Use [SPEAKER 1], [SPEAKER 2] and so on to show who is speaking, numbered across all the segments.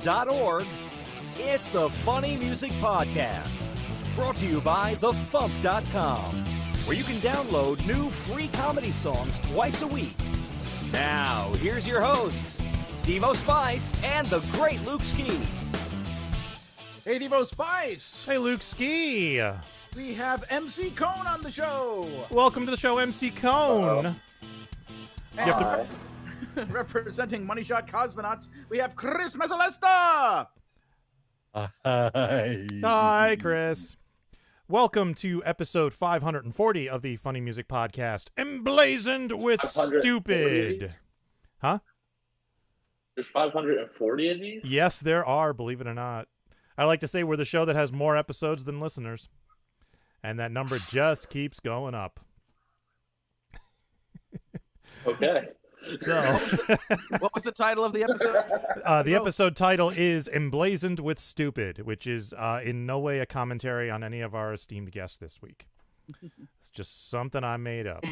[SPEAKER 1] FuMPCast.org, it's the Funny Music Podcast, brought to you by FuMP.com, where you can download new free comedy songs twice a week. Now, here's your hosts, Devo Spice and the great Luke Ski.
[SPEAKER 2] Hey, Devo Spice!
[SPEAKER 3] Hey, Luke Ski!
[SPEAKER 2] We have MC Cone on the show!
[SPEAKER 3] Welcome to the show, MC Cone! You have to...
[SPEAKER 2] Representing Money Shot Cosmonauts, we have Chris Mezzalesta!
[SPEAKER 3] Hi, Chris. Welcome to episode 540 of the Funny Music Podcast, Emblazoned with Stupid. Huh?
[SPEAKER 4] There's 540 of these?
[SPEAKER 3] Yes, there are, believe it or not. I like to say we're the show that has more episodes than listeners. And that number just keeps going up.
[SPEAKER 4] Okay.
[SPEAKER 3] So,
[SPEAKER 2] what was the title of the episode?
[SPEAKER 3] The episode title is Emblazoned with Stupid, which is in no way a commentary on any of our esteemed guests this week. It's just something I made up.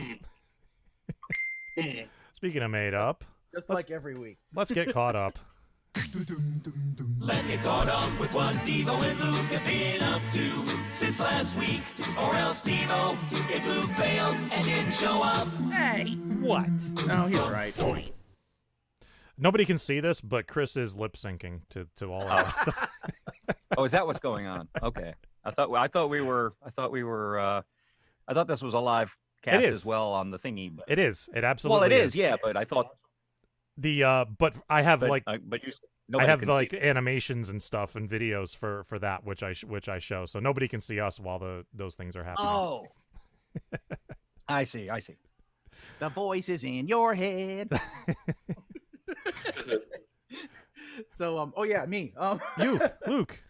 [SPEAKER 3] Speaking of made up,
[SPEAKER 2] Just like every week.
[SPEAKER 3] let's get caught up.
[SPEAKER 5] Let's get caught up with what Devo and Luke have been up to since last week. Or else Devo, if Luke failed and didn't show up.
[SPEAKER 2] Hey!
[SPEAKER 3] What?
[SPEAKER 2] Oh, he's right.
[SPEAKER 3] Nobody can see this, but Chris is lip syncing to all of us.
[SPEAKER 6] Oh, is that what's going on? Okay. I thought this was a live cast as well on the thingy. But...
[SPEAKER 3] It is. It absolutely
[SPEAKER 6] Well, it is, yeah, but I thought
[SPEAKER 3] but I have
[SPEAKER 6] but you
[SPEAKER 3] I have like animations and stuff and videos for that which I show, so nobody can see us while those things are happening.
[SPEAKER 6] Oh. I see.
[SPEAKER 2] The voice is in your head. So, oh yeah, me.
[SPEAKER 3] You, Luke.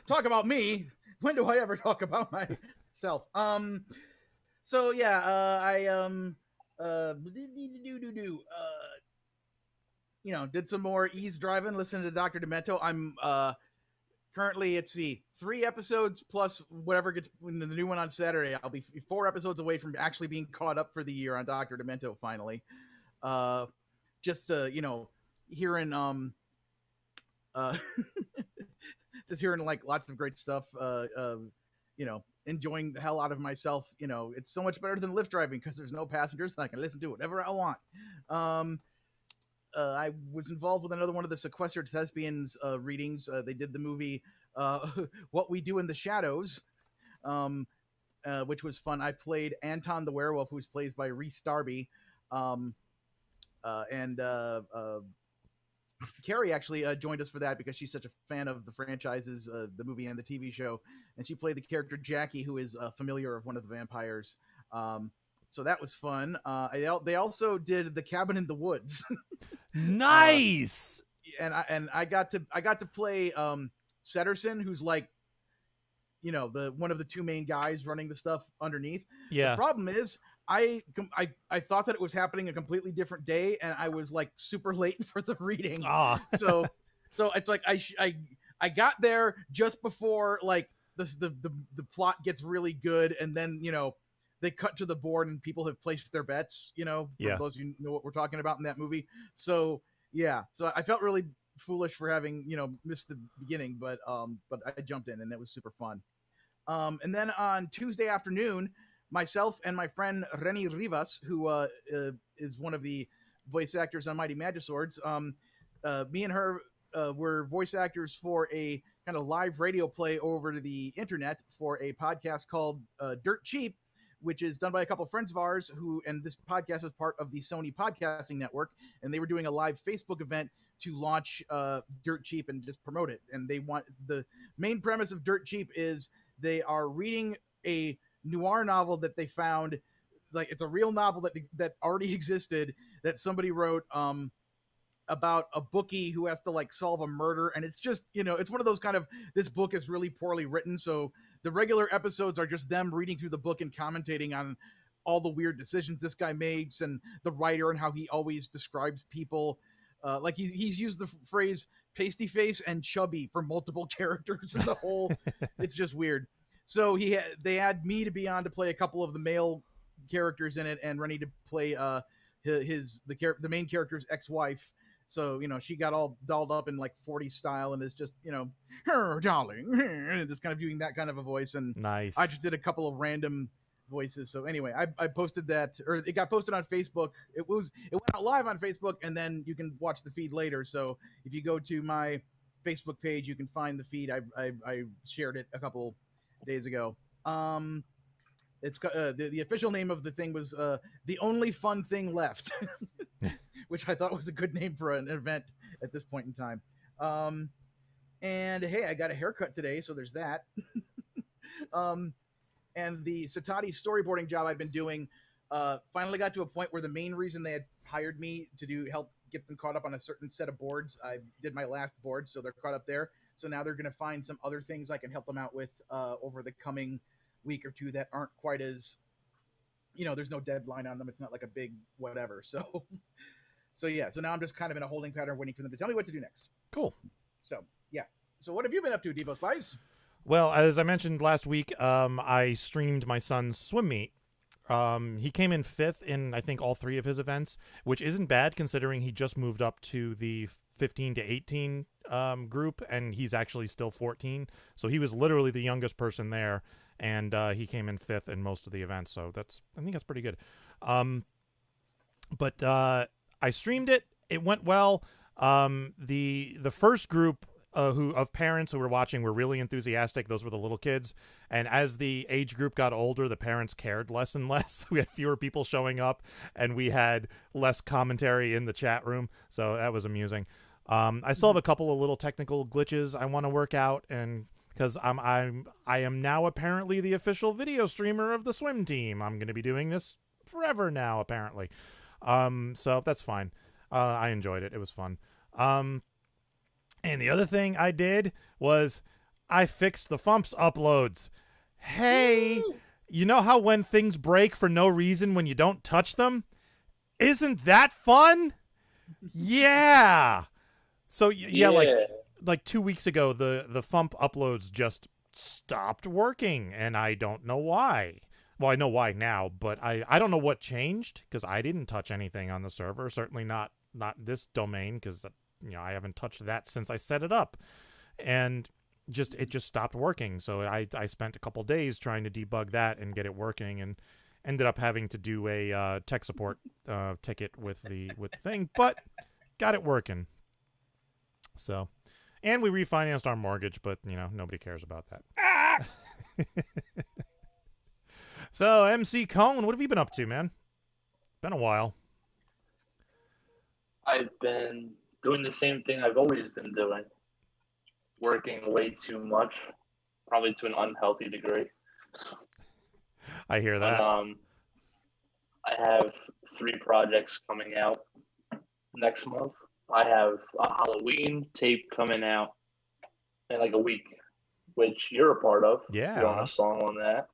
[SPEAKER 2] Talk about me. When do I ever talk about myself? So yeah, did some more ease driving, listening to Dr. Demento. I'm currently, let's see, 3 episodes plus whatever gets in the new one on Saturday. I'll be 4 episodes away from actually being caught up for the year on Dr. Demento finally. Just hearing just hearing like lots of great stuff, enjoying the hell out of myself. It's so much better than Lyft driving because there's no passengers and I can listen to whatever I want. I was involved with another one of the Sequestered Thespians readings. They did the movie What We Do in the Shadows, which was fun. I played Anton the Werewolf, who was played by Rhys Darby. And Carrie actually joined us for that because she's such a fan of the franchises, the movie and the TV show. And she played the character Jackie, who is a familiar of one of the vampires. So that was fun. They also did The Cabin in the Woods.
[SPEAKER 3] Nice.
[SPEAKER 2] And I got to play Setterson, who's like, the one of the 2 main guys running the stuff underneath.
[SPEAKER 3] Yeah.
[SPEAKER 2] The problem is I thought that it was happening a completely different day, and I was like super late for the reading. So it's like I got there just before like the plot gets really good, and then they cut to the board and people have placed their bets, for those who know what we're talking about in that movie. So, yeah. So I felt really foolish for having, missed the beginning, but I jumped in and it was super fun. And then on Tuesday afternoon, myself and my friend Renny Rivas, who is one of the voice actors on Mighty Magiswords, me and her were voice actors for a kind of live radio play over the internet for a podcast called Dirt Cheap, which is done by a couple of friends of ours and this podcast is part of the Sony Podcasting Network. And they were doing a live Facebook event to launch Dirt Cheap and just promote it. And the main premise of Dirt Cheap is they are reading a noir novel that they found, like it's a real novel that already existed that somebody wrote about a bookie who has to like solve a murder. And it's just, it's one of those kind of, this book is really poorly written. So the regular episodes are just them reading through the book and commentating on all the weird decisions this guy makes and the writer and how he always describes people. Like he's used the phrase pasty face and chubby for multiple characters in the whole. It's just weird. So they had me to be on to play a couple of the male characters in it and Rennie to play the main character's ex-wife. So, she got all dolled up in like 40 style and is just, her darling, just kind of doing that kind of a voice. And
[SPEAKER 3] nice.
[SPEAKER 2] I just did a couple of random voices. So anyway, I posted that, or it got posted on Facebook. It went out live on Facebook, and then you can watch the feed later. So if you go to my Facebook page, you can find the feed. I shared it a couple days ago. It's the official name of the thing was The Only Fun Thing Left, which I thought was a good name for an event at this point in time. And hey, I got a haircut today, so there's that. And the Satati storyboarding job I've been doing finally got to a point where the main reason they had hired me to help get them caught up on a certain set of boards, I did my last board, so they're caught up there. So now they're going to find some other things I can help them out with over the coming week or two that aren't quite as, there's no deadline on them. It's not like a big whatever. So yeah. So now I'm just kind of in a holding pattern waiting for them to tell me what to do next.
[SPEAKER 3] Cool.
[SPEAKER 2] So yeah. So what have you been up to, Devo Spice?
[SPEAKER 3] Well, as I mentioned last week, I streamed my son's swim meet. He came in 5th in, I think, all 3 of his events, which isn't bad considering he just moved up to the 15 to 18 group, and he's actually still 14. So he was literally the youngest person there, and he came in 5th in most of the events. So I think that's pretty good. But I streamed it. It went well. The first group of parents who were watching were really enthusiastic. Those were the little kids. And as the age group got older, the parents cared less and less. We had fewer people showing up, and we had less commentary in the chat room. So that was amusing. I still have a couple of little technical glitches I want to work out, and because I am now apparently the official video streamer of the swim team. I'm going to be doing this forever now, apparently. So that's fine. I enjoyed it. It was fun. And the other thing I did was I fixed the FuMP's uploads. Hey, you know how when things break for no reason when you don't touch them? Isn't that fun? Yeah. So yeah, like 2 weeks ago, the FuMP uploads just stopped working, and I don't know why. Well, I know why now, but I don't know what changed, because I didn't touch anything on the server. Certainly not this domain, because I haven't touched that since I set it up, and it just stopped working. So I spent a couple days trying to debug that and get it working, and ended up having to do a tech support ticket with the thing, but got it working. So, and we refinanced our mortgage, but nobody cares about that. So MC Cone, what have you been up to, man? Been a while.
[SPEAKER 4] I've been doing the same thing I've always been doing. Working way too much, probably to an unhealthy degree.
[SPEAKER 3] I hear that.
[SPEAKER 4] I have 3 projects coming out next month. I have a Halloween tape coming out in like a week, which you're a part of.
[SPEAKER 3] Yeah.
[SPEAKER 4] You're on a song on that.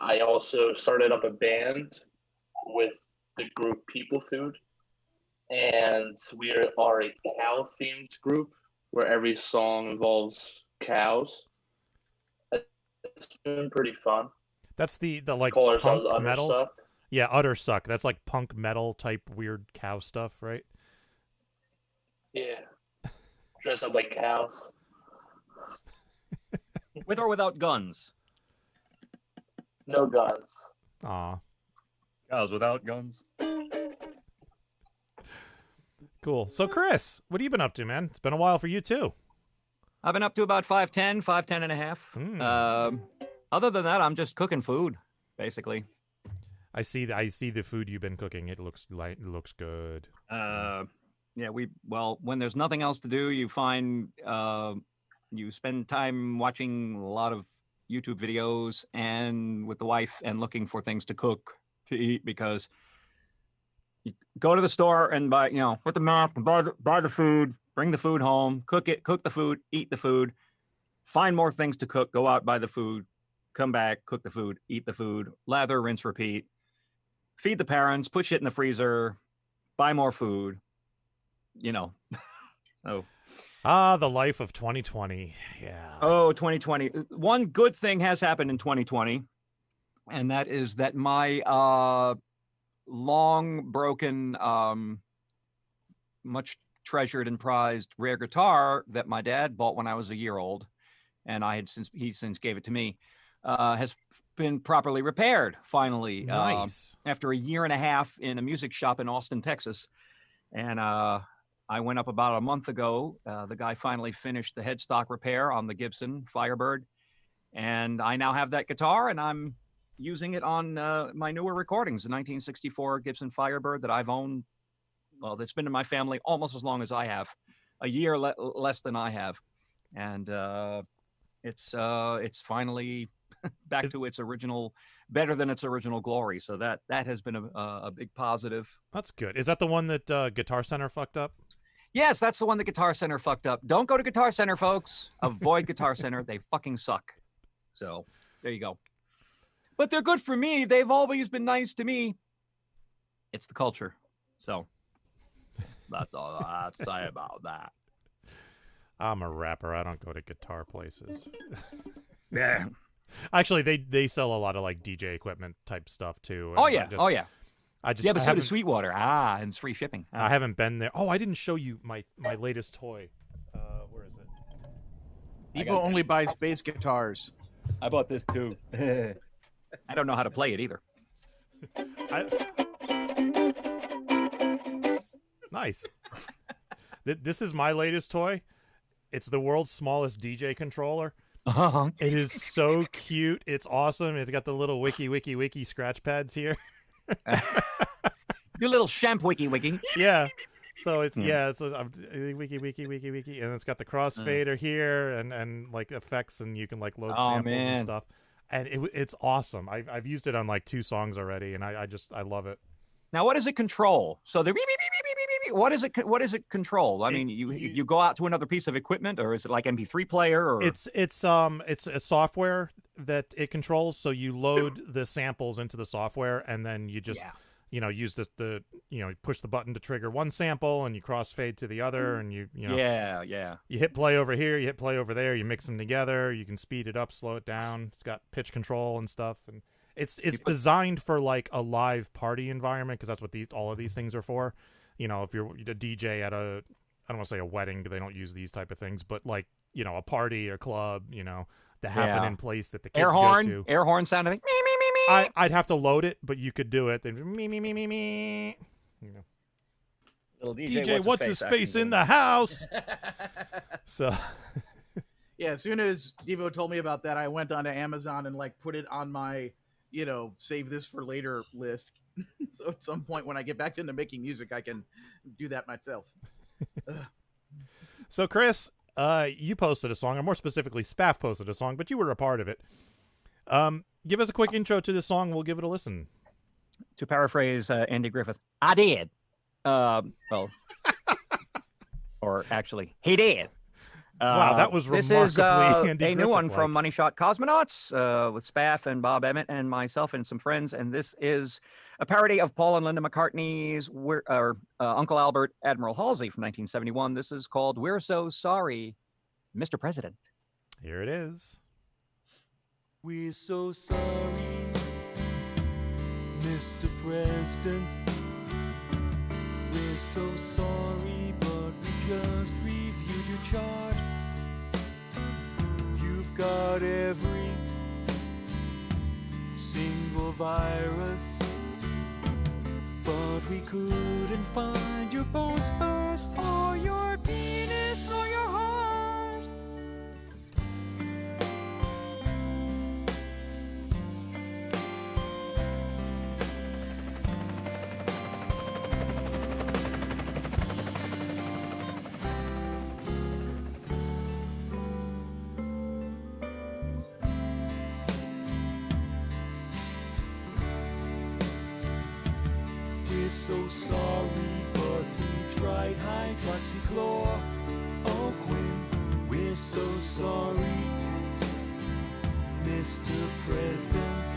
[SPEAKER 4] I also started up a band with the group People Food, and we are a cow-themed group where every song involves cows. It's been pretty fun.
[SPEAKER 3] That's the like
[SPEAKER 4] Call
[SPEAKER 3] punk
[SPEAKER 4] ourselves
[SPEAKER 3] metal.
[SPEAKER 4] Uttersuck.
[SPEAKER 3] Yeah, Uttersuck. That's like punk metal type weird cow stuff, right?
[SPEAKER 4] Yeah. Dress up like cows.
[SPEAKER 6] With or without guns?
[SPEAKER 4] No guns.
[SPEAKER 3] Aw.
[SPEAKER 6] Cows without guns.
[SPEAKER 3] Cool. So, Chris, what have you been up to, man? It's been a while for you, too.
[SPEAKER 6] I've been up to about 5'10", 5'10 and a half. Other than that, I'm just cooking food, basically.
[SPEAKER 3] I see the food you've been cooking. It looks good.
[SPEAKER 6] Yeah, when there's nothing else to do, you find you spend time watching a lot of YouTube videos and with the wife and looking for things to cook, to eat, because you go to the store and buy, with the math, buy the food, bring the food home, cook the food, eat the food, find more things to cook, go out, buy the food, come back, cook the food, eat the food, lather, rinse, repeat, feed the parents, put shit in the freezer, buy more food, Oh.
[SPEAKER 3] The life of 2020. Yeah.
[SPEAKER 6] Oh, 2020. One good thing has happened in 2020, and that is that my long broken much treasured and prized rare guitar that my dad bought when I was a year old, and he since gave it to me, has been properly repaired finally.
[SPEAKER 3] Nice.
[SPEAKER 6] After a year and a half in a music shop in Austin, Texas. And I went up about a month ago. The guy finally finished the headstock repair on the Gibson Firebird. And I now have that guitar, and I'm using it on my newer recordings, the 1964 Gibson Firebird that I've owned. Well, that's been in my family almost as long as I have, a year less than I have. And it's finally back to its original, better than its original glory. So that has been a big positive.
[SPEAKER 3] That's good. Is that the one that Guitar Center fucked up?
[SPEAKER 6] Yes, that's the one that Guitar Center fucked up. Don't go to Guitar Center, folks. Avoid Guitar Center. They fucking suck. So there you go. But they're good for me. They've always been nice to me. It's the culture. So that's all I have to say about that.
[SPEAKER 3] I'm a rapper. I don't go to guitar places.
[SPEAKER 6] Yeah.
[SPEAKER 3] Actually, they sell a lot of like DJ equipment type stuff too.
[SPEAKER 6] Oh yeah.
[SPEAKER 3] I just
[SPEAKER 6] Yeah, but
[SPEAKER 3] I
[SPEAKER 6] so does
[SPEAKER 3] haven't-
[SPEAKER 6] Sweetwater. And it's free shipping.
[SPEAKER 3] I haven't been there. Oh, I didn't show you my latest toy. Where is it?
[SPEAKER 2] Devo only buys bass guitars.
[SPEAKER 6] I bought this too. I don't know how to play it either.
[SPEAKER 3] Nice. This is my latest toy. It's the world's smallest DJ controller.
[SPEAKER 6] Uh-huh.
[SPEAKER 3] It is so cute. It's awesome. It's got the little wiki scratch pads here.
[SPEAKER 6] Your little champ wiki.
[SPEAKER 3] Yeah. So it's wiki, and it's got the crossfader here and like effects, and you can like load samples and stuff. And it's awesome. I've used it on like 2 songs already, and I love it.
[SPEAKER 6] Now, what does it control? So the what does it control? I mean, you go out to another piece of equipment, or is it like MP3 player? Or
[SPEAKER 3] it's a software that it controls. So you load the samples into the software, and then you just use the push the button to trigger one sample, and you crossfade to the other, and you hit play over here, you hit play over there, you mix them together. You can speed it up, slow it down. It's got pitch control and stuff, and it's designed for like a live party environment, because that's what all of these things are for. If you're a DJ at I don't want to say a wedding, they don't use these type of things, but like a party or club, to happen in place that the kids go to.
[SPEAKER 6] Air horn sounding like me.
[SPEAKER 3] I'd have to load it, but you could do it. Me.
[SPEAKER 6] Little
[SPEAKER 3] DJ, what's his face in the house? So,
[SPEAKER 2] yeah. As soon as Devo told me about that, I went onto Amazon and like put it on my, save this for later list. So at some point when I get back into making music, I can do that myself.
[SPEAKER 3] So Chris, you posted a song, or more specifically, Spaff posted a song, but you were a part of it. Give us a quick intro to the song. We'll give it a listen.
[SPEAKER 6] To paraphrase Andy Griffith, I did. Or actually, he did.
[SPEAKER 3] Wow, that was
[SPEAKER 6] this
[SPEAKER 3] remarkably
[SPEAKER 6] is
[SPEAKER 3] Andy
[SPEAKER 6] a new one
[SPEAKER 3] Griffith-like.
[SPEAKER 6] from Money Shot Cosmonauts with Spaff and Bob Emmett and myself and some friends, and this is a parody of Paul and Linda McCartney's Uncle Albert, Admiral Halsey from 1971. This is called "We're So Sorry, Mr. President."
[SPEAKER 3] Here it is.
[SPEAKER 7] We're so sorry, Mr. President. We're so sorry, but we just reviewed your chart. You've got every single virus, but we couldn't find your bones burst or your penis or your heart. We're so sorry, but we tried hydroxychloroquine. We're so sorry, Mr. President.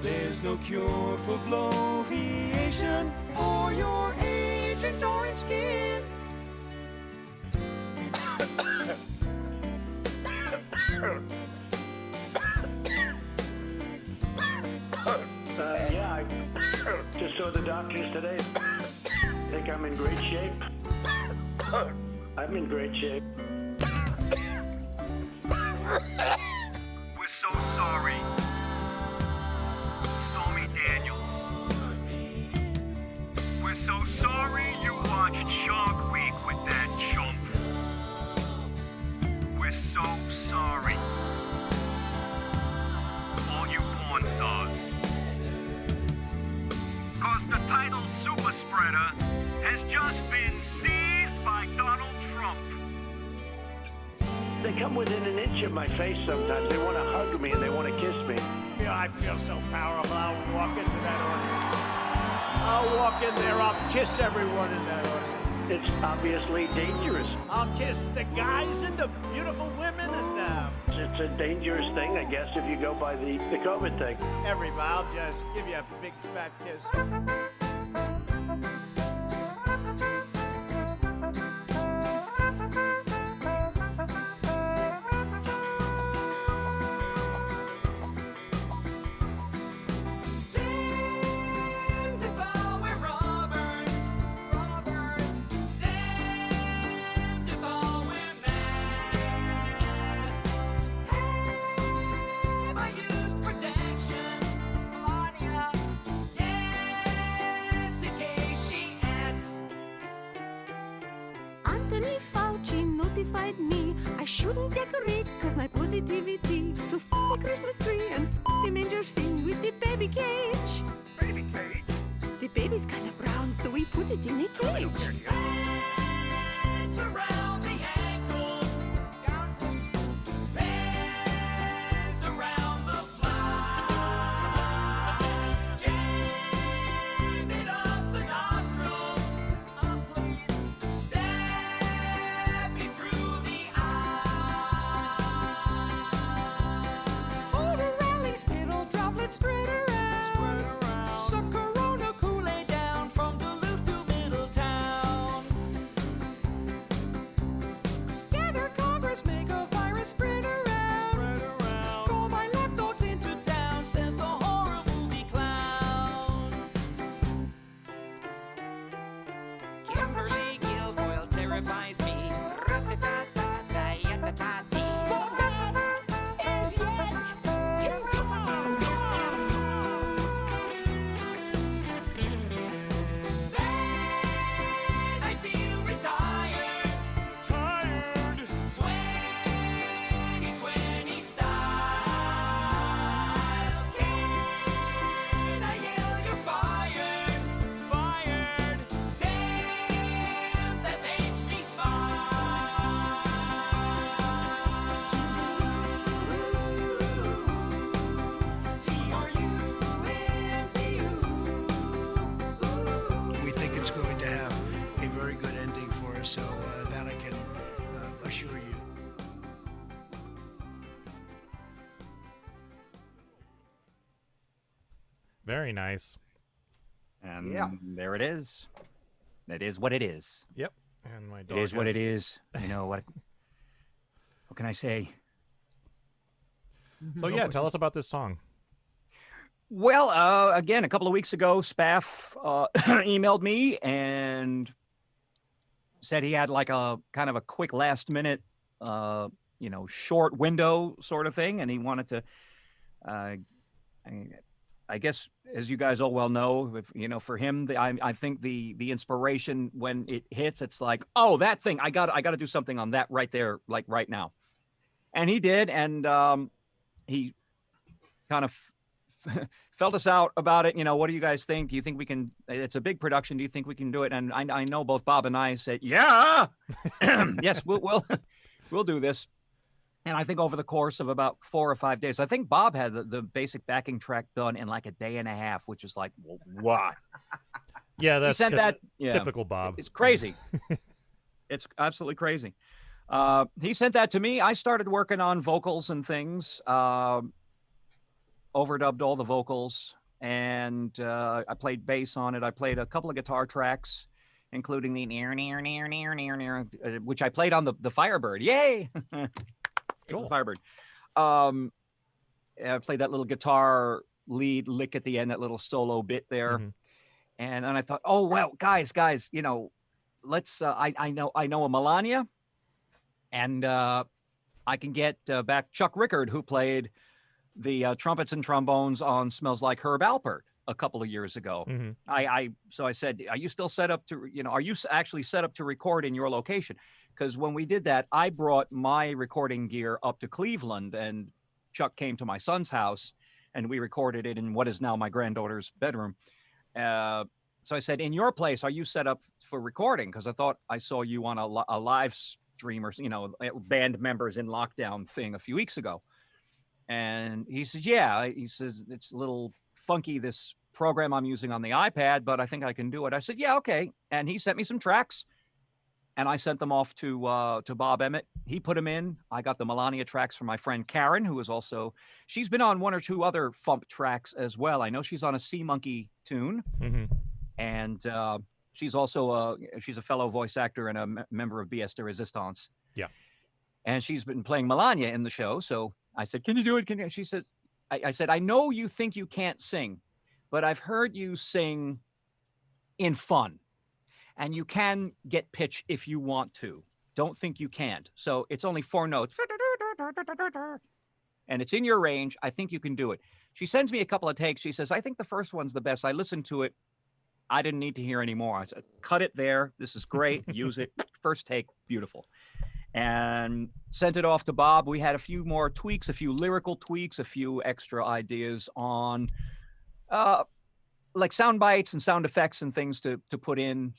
[SPEAKER 7] There's no cure for bloviation or your Agent Orange skin.
[SPEAKER 8] Yeah, I just saw the doctors today. I think I'm I'm in great shape.
[SPEAKER 9] We're so sorry. Stormy Daniels. We're so sorry you watched Shark Week with that chump. We're so sorry. All you porn stars. Cause the title Super Spreader has just been seized by Donald Trump.
[SPEAKER 8] They come within an inch of my face sometimes. They want to hug me and they want to kiss me.
[SPEAKER 10] Yeah, I feel so powerful. I'll walk into that audience. I'll walk in there. I'll kiss everyone in that audience.
[SPEAKER 8] It's obviously dangerous.
[SPEAKER 10] I'll kiss the guys and the beautiful women and
[SPEAKER 8] It's a dangerous thing, I guess, if you go by the COVID thing.
[SPEAKER 10] everybody. I'll just give you a big fat kiss.
[SPEAKER 11] Anthony Fauci notified me I shouldn't decorate cause my positivity. So the Christmas tree and the manger scene with the baby cage.
[SPEAKER 9] Baby cage.
[SPEAKER 11] The baby's kinda brown, so we put it in a cage.
[SPEAKER 5] Bands around the ankles. Down, please. Bands around the fly. Jam it up the nostrils. Up, please. Stab me through the eye.
[SPEAKER 7] Orderally spittle droplets spread around. Suck Corona Kool-Aid down from Duluth to Middletown. Gather Congress, make a virus spread around. Call my lapdogs into town, says the horror movie clown.
[SPEAKER 5] Kimberly Guilfoyle terrifies me. Rat-a-tat-tat-tat-tat-tat-tat.
[SPEAKER 7] The best is yet to come.
[SPEAKER 5] Then I feel retired. 2020 style. Can I yell you're fired? Damn, that makes me smile.
[SPEAKER 12] We think it's going to have a very good ending for us, so that I can assure you.
[SPEAKER 3] Very nice.
[SPEAKER 6] And
[SPEAKER 2] Yeah.
[SPEAKER 6] there it is. It is what it is.
[SPEAKER 3] Yep. And my dog
[SPEAKER 6] It is what
[SPEAKER 3] has-
[SPEAKER 6] it is. You know what can I say?
[SPEAKER 3] So yeah, tell us about this song.
[SPEAKER 6] Well, again, a couple of weeks ago, Spaff emailed me and said he had like a kind of a quick last minute, short window sort of thing. And he wanted to, I guess, as you guys all well know, for him, I think the inspiration when it hits, it's like, oh, that thing, I got to do something on that right there, like right now. And he did. And he kind of felt us out about it. What do you guys think? Do you think we can, it's a big production. Do you think we can do it? And I know both Bob and I said, yeah, yes, we'll do this. And I think over the course of about 4 or 5 days, I think Bob had the basic backing track done in like a day and a half, which is like, what?
[SPEAKER 3] Yeah, that's
[SPEAKER 6] he sent that,
[SPEAKER 3] typical Bob.
[SPEAKER 6] It's crazy. It's absolutely crazy. He sent that to me. I started working on vocals and things, overdubbed all the vocals, and I played bass on it. I played a couple of guitar tracks, including the near, which I played on the Firebird. Yay! Cool. Firebird. I played that little guitar lead lick at the end, that little solo bit there.
[SPEAKER 3] Mm-hmm.
[SPEAKER 6] And I thought, oh, well, guys, let's. I know a Melania, and I can get back Chuck Rickard, who played the trumpets and trombones on "Smells Like Herb Alpert" a couple of years ago.
[SPEAKER 3] Mm-hmm.
[SPEAKER 6] So I said, "Are you still set up to? Are you actually set up to record in your location?" Because when we did that, I brought my recording gear up to Cleveland, and Chuck came to my son's house, and we recorded it in what is now my granddaughter's bedroom. So I said, "In your place, are you set up for recording?" Because I thought I saw you on a live stream or band members in lockdown thing a few weeks ago. And he says, "Yeah." He says, "It's a little funky, this program I'm using on the iPad, but I think I can do it." I said, "Yeah, okay." And he sent me some tracks, and I sent them off to Bob Emmett. He put them in. I got the Melania tracks from my friend Karen, who is also, she's been on one or two other FuMP tracks as well. I know she's on a Sea Monkey tune,
[SPEAKER 3] Mm-hmm.
[SPEAKER 6] and she's also she's a fellow voice actor and a member of BS de Resistance.
[SPEAKER 3] Yeah.
[SPEAKER 6] And she's been playing Melania in the show. So I said, "Can you do it? Can you?" She said, I said, "I know you think you can't sing, but I've heard you sing in fun, and you can get pitch if you want to. Don't think you can't. So it's only 4 notes, and it's in your range. I think you can do it." She sends me a couple of takes. She says, "I think the first one's the best. I listened to it. I didn't need to hear any more." I said, "Cut it there. This is great. Use it. First take, beautiful." And sent it off to Bob. We had a few more tweaks, a few lyrical tweaks, a few extra ideas on like sound bites and sound effects and things to put in.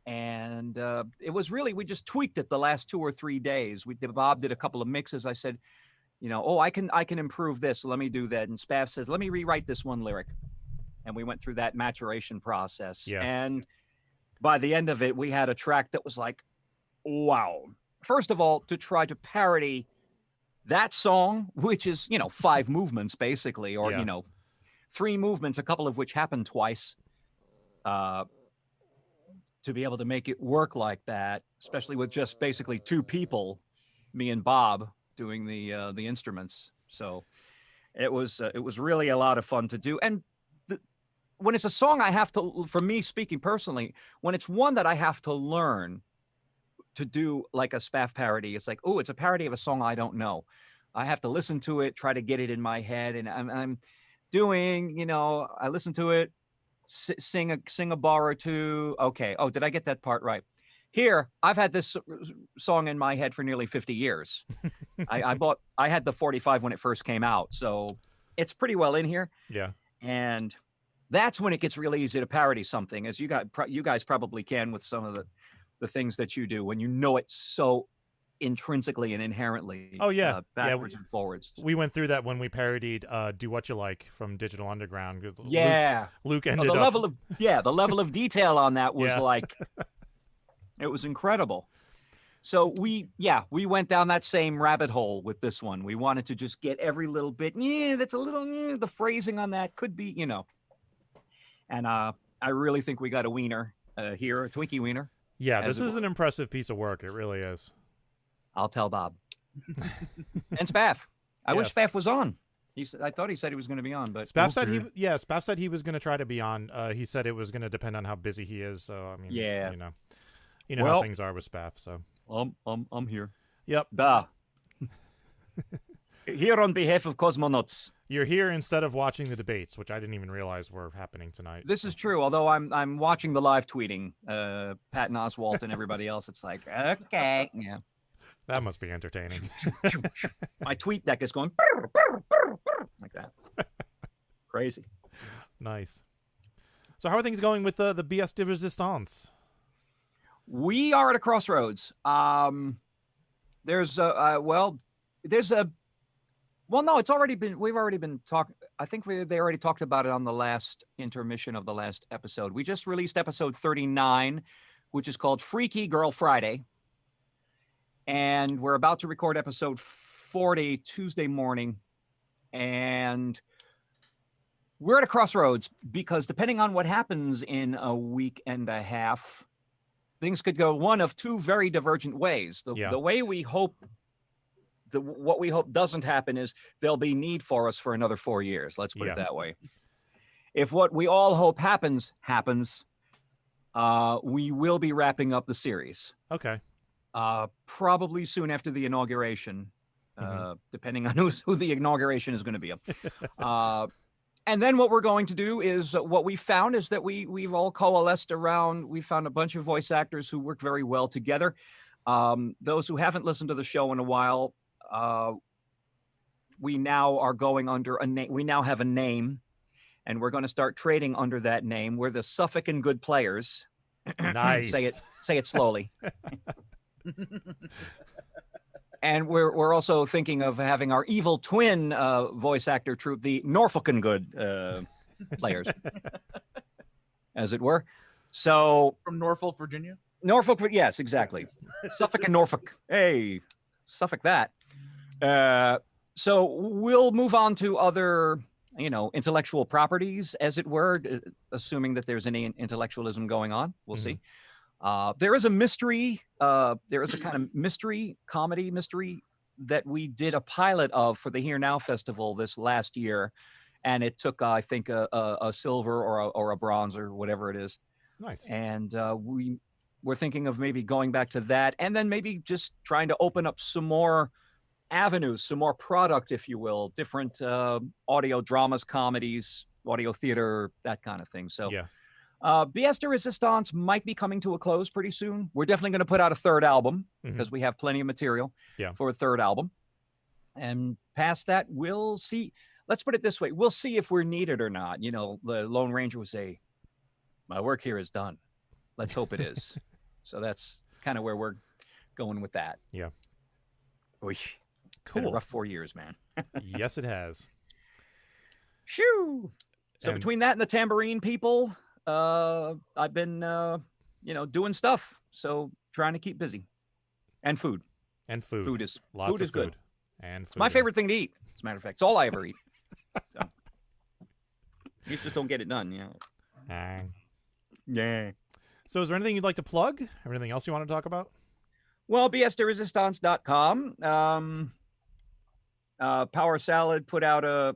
[SPEAKER 6] And it was really, we just tweaked it the last 2 or 3 days. Bob did a couple of mixes. I said, "Oh, I can improve this. So let me do that." And Spav says, "Let me rewrite this one lyric." And we went through that maturation process.
[SPEAKER 3] Yeah.
[SPEAKER 6] And by the end of it, we had a track that was like, wow. First of all, to try to parody that song, which is, 5 movements basically, or, 3 movements, a couple of which happened twice, to be able to make it work like that, especially with just basically 2 people, me and Bob, doing the instruments. So it was really a lot of fun to do. And when it's a song I have to, for me speaking personally, when it's one that I have to learn to do like a Spaff parody, it's like, oh, it's a parody of a song I don't know. I have to listen to it, try to get it in my head. And I'm doing, I listen to it, sing a bar or 2. Okay. Oh, did I get that part right? Here, I've had this song in my head for nearly 50 years. I had the 45 when it first came out. So it's pretty well in here.
[SPEAKER 3] Yeah.
[SPEAKER 6] And that's when it gets really easy to parody something, as you guys probably can with some of the things that you do, when you know it so intrinsically and inherently.
[SPEAKER 3] Oh yeah,
[SPEAKER 6] backwards and forwards.
[SPEAKER 3] We went through that when we parodied "Do What You Like" from Digital Underground.
[SPEAKER 6] Yeah,
[SPEAKER 3] Luke ended
[SPEAKER 6] the
[SPEAKER 3] up...
[SPEAKER 6] level of detail on that was like, it was incredible. So we went down that same rabbit hole with this one. We wanted to just get every little bit. That's a little. The phrasing on that could be, And I really think we got a wiener here, a Twinkie wiener.
[SPEAKER 3] Yeah, this is an impressive piece of work. It really is.
[SPEAKER 6] I'll tell Bob. And Spaff. I wish Spaff was on. I thought he said he was going to be on, but
[SPEAKER 3] Spaff said Spaff said he was going to try to be on. He said it was going to depend on how busy he is. So I mean, you know how things are with Spaff. So
[SPEAKER 6] I'm here.
[SPEAKER 3] Yep.
[SPEAKER 6] Da. Here on behalf of Cosmonauts.
[SPEAKER 3] You're here instead of watching the debates, which I didn't even realize were happening tonight.
[SPEAKER 6] This is true, although I'm watching the live tweeting, Patton Oswalt and everybody else. It's like, okay, yeah.
[SPEAKER 3] That must be entertaining.
[SPEAKER 6] My tweet deck is going like that. Crazy.
[SPEAKER 3] Nice. So how are things going with the BS de Resistance?
[SPEAKER 6] We are at a crossroads. It's already been, we've already been talking. I think they already talked about it on the last intermission of the last episode. We just released episode 39, which is called Freaky Girl Friday. And we're about to record episode 40 Tuesday morning. And we're at a crossroads because depending on what happens in a week and a half, things could go one of 2 very divergent ways. The way we hope, what we hope doesn't happen is there'll be need for us for another 4 years. Let's put it that way. If what we all hope happens, we will be wrapping up the series.
[SPEAKER 3] Okay.
[SPEAKER 6] Probably soon after the inauguration, depending on who the inauguration is going to be. And then what we're going to do is what we found is that we've all coalesced around. We found a bunch of voice actors who work very well together. Those who haven't listened to the show in a while, we now are going under a name. We now have a name, and we're going to start trading under that name. We're the Suffolk and Good Players.
[SPEAKER 3] Nice.
[SPEAKER 6] Say it slowly. And we're also thinking of having our evil twin voice actor troupe, the Norfolk and Good Players, as it were. So
[SPEAKER 2] from Norfolk, Virginia.
[SPEAKER 6] Norfolk, yes, exactly. Suffolk and Norfolk. Hey, Suffolk that. So we'll move on to other, intellectual properties, as it were, assuming that there's any intellectualism going on. We'll see. There is a mystery. There is a kind of comedy mystery that we did a pilot of for the Here Now Festival this last year, and it took, I think, a silver or a bronze or whatever it is.
[SPEAKER 3] Nice.
[SPEAKER 6] And we're thinking of maybe going back to that, and then maybe just trying to open up some more avenues, some more product, if you will, different audio dramas, comedies, audio theater, that kind of thing. So.
[SPEAKER 3] Yeah.
[SPEAKER 6] Pièce de Résistance might be coming to a close pretty soon. We're definitely going to put out a third album because we have plenty of material for a third album. And past that, we'll see. Let's put it this way. We'll see if we're needed or not. The Lone Ranger would say, my work here is done. Let's hope it is. So that's kind of where we're going with that.
[SPEAKER 3] Yeah.
[SPEAKER 6] Oy.
[SPEAKER 3] Cool.
[SPEAKER 6] Been a rough 4 years, man.
[SPEAKER 3] Yes, it has.
[SPEAKER 6] Shoo. So between that and the tambourine people, I've been, doing stuff. So trying to keep busy. And food.
[SPEAKER 3] And food.
[SPEAKER 6] Food is
[SPEAKER 3] Lots
[SPEAKER 6] good.
[SPEAKER 3] And food.
[SPEAKER 6] My favorite thing to eat, as a matter of fact. It's all I ever eat. So. You just don't get it done, Yeah.
[SPEAKER 3] So is there anything you'd like to plug? Anything else you want to talk about?
[SPEAKER 6] Well, piècederesistance.com. Power Salad put out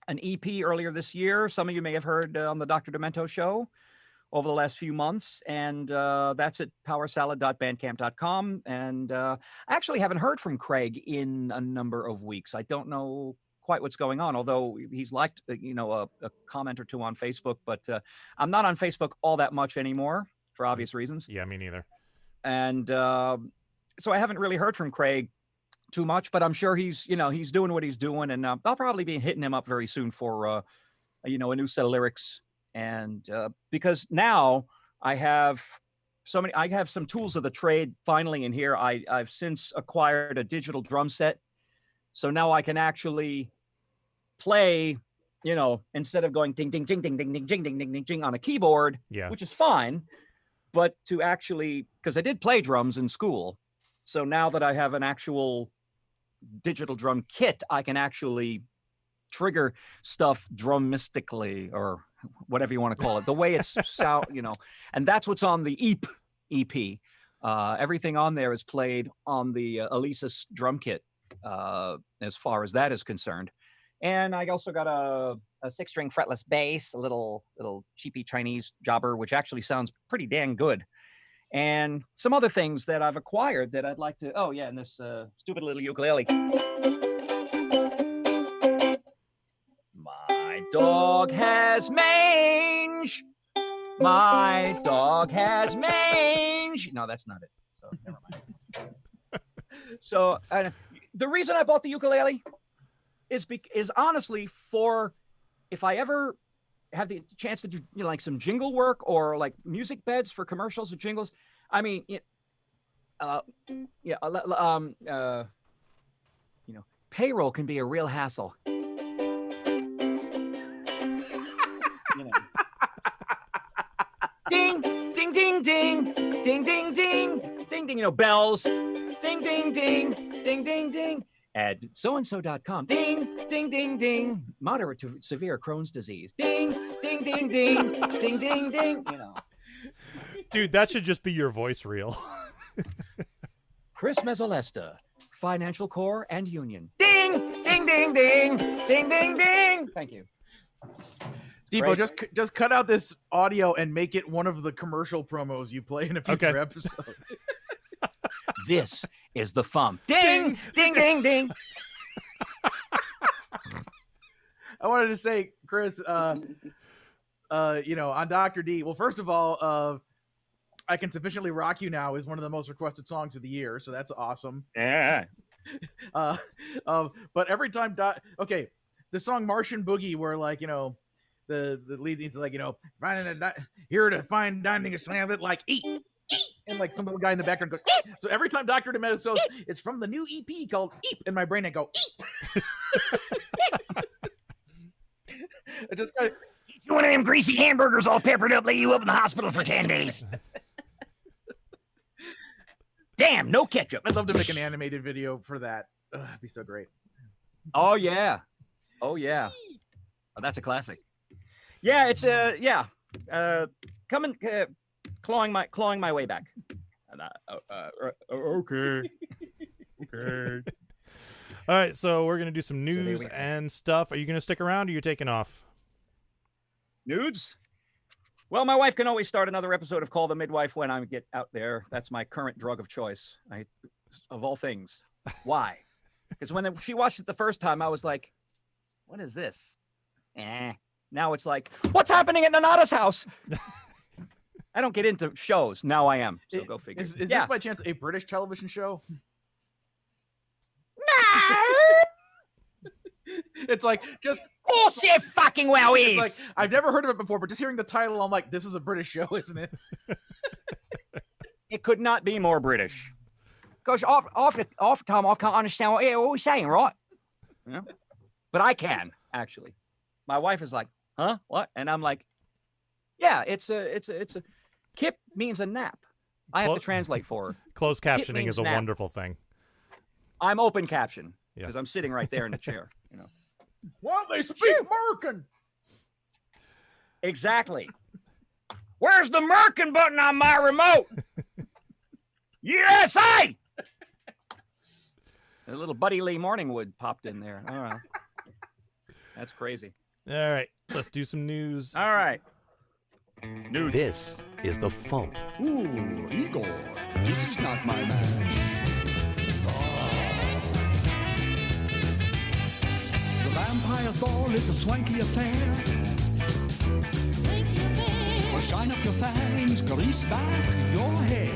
[SPEAKER 6] an EP earlier this year. Some of you may have heard on the Dr. Demento show over the last few months. And that's at powersalad.bandcamp.com. And I actually haven't heard from Craig in a number of weeks. I don't know quite what's going on, although he's liked, a comment or two on Facebook. But I'm not on Facebook all that much anymore for obvious reasons.
[SPEAKER 3] Yeah, me neither.
[SPEAKER 6] And so I haven't really heard from Craig too much, but I'm sure he's doing what he's doing, and I'll probably be hitting him up very soon for a new set of lyrics. And because now I have some tools of the trade finally in here. I've since acquired a digital drum set, so now I can actually play, instead of going ding ding ding ding ding ding ding ding ding ding ding on a keyboard, which is fine, but to actually, because I did play drums in school, so now that I have an actual digital drum kit, I can actually trigger stuff drumistically, or whatever you want to call it, the way it's sound, and that's what's on the EP. Everything on there is played on the Alesis drum kit, as far as that is concerned. And I also got a 6-string fretless bass, a little cheapy Chinese jobber, which actually sounds pretty dang good. And some other things that I've acquired that I'd like to, and this stupid little ukulele. My dog has mange. My dog has mange. No, that's not it. So never mind. So the reason I bought the ukulele is honestly for if I ever have the chance to do like some jingle work or like music beds for commercials or jingles. I mean, payroll can be a real hassle. Ding, ding, ding, ding, ding, ding, ding, ding, ding. Bells. Ding, ding, ding, ding, ding, ding. At soandso.com. Ding, ding, ding, ding. Moderate to severe Crohn's disease. Ding, ding, ding, ding, ding, ding, ding.
[SPEAKER 3] Dude, that should just be your voice reel.
[SPEAKER 6] Chris Mezzolesta, Financial Corps and Union. Ding, ding, ding, ding, ding, ding, ding. Thank you.
[SPEAKER 2] Devo, just cut out this audio and make it one of the commercial promos you play in a future episode.
[SPEAKER 6] This is the FuMP. Ding, ding, ding, ding.
[SPEAKER 2] I wanted to say, Chris, on Dr. D. Well, first of all, I Can Sufficiently Rock You Now is one of the most requested songs of the year, so that's awesome.
[SPEAKER 6] Yeah.
[SPEAKER 2] But every time, the song Martian Boogie, where the lead is here to find dining is slam it like eat, and like some little guy in the background goes eat. So every time Dr. Demento says it's from the new EP called Eep, in my brain I go eep. I just got
[SPEAKER 13] one of them greasy hamburgers all peppered up, lay you up in the hospital for 10 days. Damn, no ketchup.
[SPEAKER 2] I'd love to make an animated video for that. It'd be so great.
[SPEAKER 6] Oh yeah. Oh, that's a classic. Yeah, it's clawing my way back.
[SPEAKER 3] Okay. All right, so we're gonna do some news and stuff. Are you gonna stick around, or are you taking off?
[SPEAKER 6] Nudes? Well, my wife can always start another episode of Call the Midwife when I get out there. That's my current drug of choice. Of all things. Why? Because when she watched it the first time, I was like, what is this? Now it's like, what's happening at Nanada's house? I don't get into shows. Now I am. So go figure.
[SPEAKER 2] Is this by chance a British television show?
[SPEAKER 13] No!
[SPEAKER 2] It's like, just...
[SPEAKER 13] Course it fucking well is!
[SPEAKER 2] It's like, I've never heard of it before, but just hearing the title, I'm like, this is a British show, isn't it?
[SPEAKER 6] It could not be more British. Because half the time I can't understand what we're saying, right? Yeah. But I can, actually. My wife is like, huh? What? And I'm like, yeah, it's a kip means a nap. I have to translate for her.
[SPEAKER 3] Closed captioning is a wonderful thing.
[SPEAKER 6] I'm open caption because I'm sitting right there in the chair.
[SPEAKER 2] Well, they speak Merkin.
[SPEAKER 6] Exactly. Where's the Merkin button on my remote? USA! A little Buddy Lee Morningwood popped in there. All right. That's crazy.
[SPEAKER 3] All right, let's do some news.
[SPEAKER 6] All right.
[SPEAKER 1] News. This is the FuMP.
[SPEAKER 14] Ooh, Igor, this is not my match. The Vampire's Ball is a swanky affair.
[SPEAKER 11] Swanky affair.
[SPEAKER 14] Well, shine up your fangs, grease back your hair.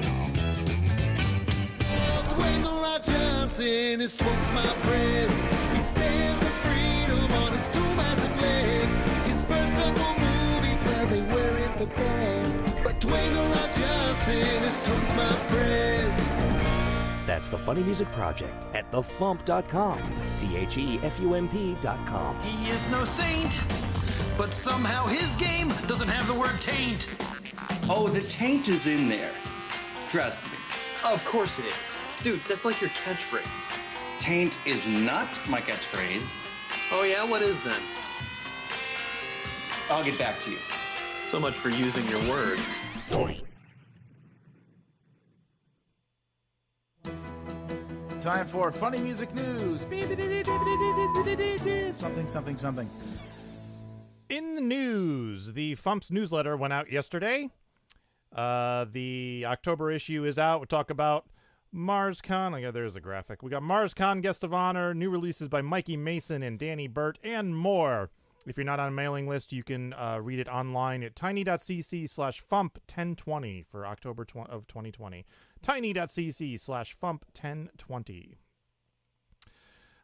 [SPEAKER 15] Dwayne "The Rock" Johnson is twice my praise. He stands for freedom on his two massive legs. His first couple movies, well, they weren't the best. But Dwayne "The Rock" Johnson is twice my praise.
[SPEAKER 1] That's the Funny Music Project at thefump.com. THEFUMP.com.
[SPEAKER 5] He is no saint, but somehow his game doesn't have the word taint.
[SPEAKER 16] Oh, the taint is in there. Trust me.
[SPEAKER 17] Of course it is. Dude, that's like your catchphrase.
[SPEAKER 16] Taint is not my catchphrase.
[SPEAKER 17] Oh yeah? What is then?
[SPEAKER 16] I'll get back to you.
[SPEAKER 17] So much for using your words.
[SPEAKER 2] Time for funny music news. Something.
[SPEAKER 3] In the news, the FuMP's newsletter went out yesterday. The October issue is out. We'll talk about MarsCon. There's a graphic. We got MarsCon Guest of Honor, new releases by Mikey Mason and Danny Burt, and more. If you're not on a mailing list, you can read it online at tiny.cc/FuMP1020 for October of 2020. Tiny.cc/FuMP1020.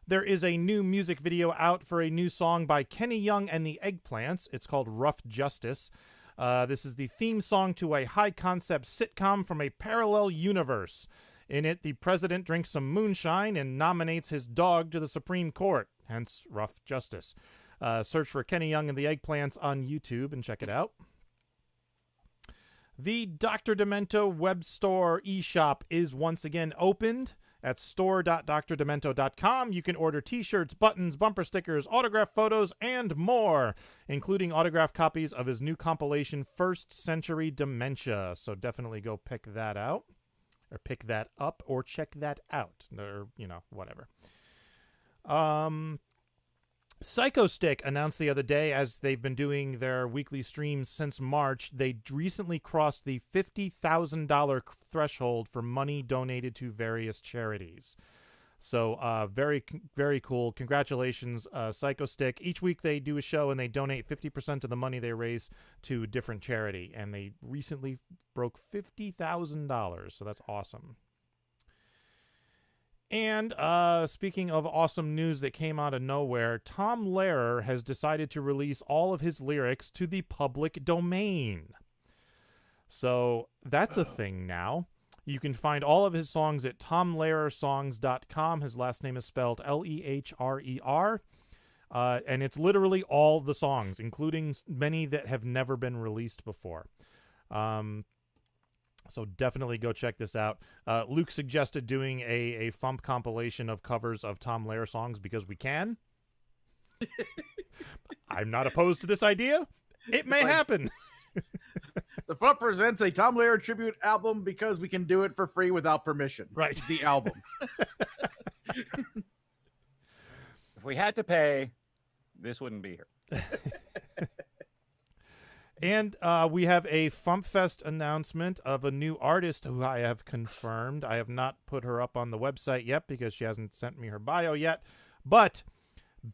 [SPEAKER 3] There is a new music video out for a new song by Kenny Young and the Eggplants. It's called Rough Justice. This is the theme song to a high-concept sitcom from a parallel universe. In it, the president drinks some moonshine and nominates his dog to the Supreme Court, hence Rough Justice. Search for Kenny Young and the Eggplants on YouTube and check it out. The Dr. Demento web store eShop is once again opened at store.drdemento.com. You can order t-shirts, buttons, bumper stickers, autograph photos, and more, including autographed copies of his new compilation, First Century Dementia. So definitely go pick that out, or pick that up, or check that out, or, whatever. Psychostick announced the other day, as they've been doing their weekly streams since March, they recently crossed the $50,000 threshold for money donated to various charities. So very, very cool. Congratulations, Psychostick. Each week they do a show and they donate 50% of the money they raise to a different charity. And they recently broke $50,000. So that's awesome. And speaking of awesome news that came out of nowhere, Tom Lehrer has decided to release all of his lyrics to the public domain. So that's a thing now. You can find all of his songs at tomlehrersongs.com. His last name is spelled Lehrer. And it's literally all the songs, including many that have never been released before. So definitely go check this out. Luke suggested doing a FuMP compilation of covers of Tom Lehrer songs because we can. I'm not opposed to this idea. It may happen.
[SPEAKER 2] The FuMP presents a Tom Lehrer tribute album because we can do it for free without permission.
[SPEAKER 3] Right.
[SPEAKER 2] The album.
[SPEAKER 6] If we had to pay, this wouldn't be here.
[SPEAKER 3] And we have a FuMPFest announcement of a new artist who I have confirmed. I have not put her up on the website yet because she hasn't sent me her bio yet. But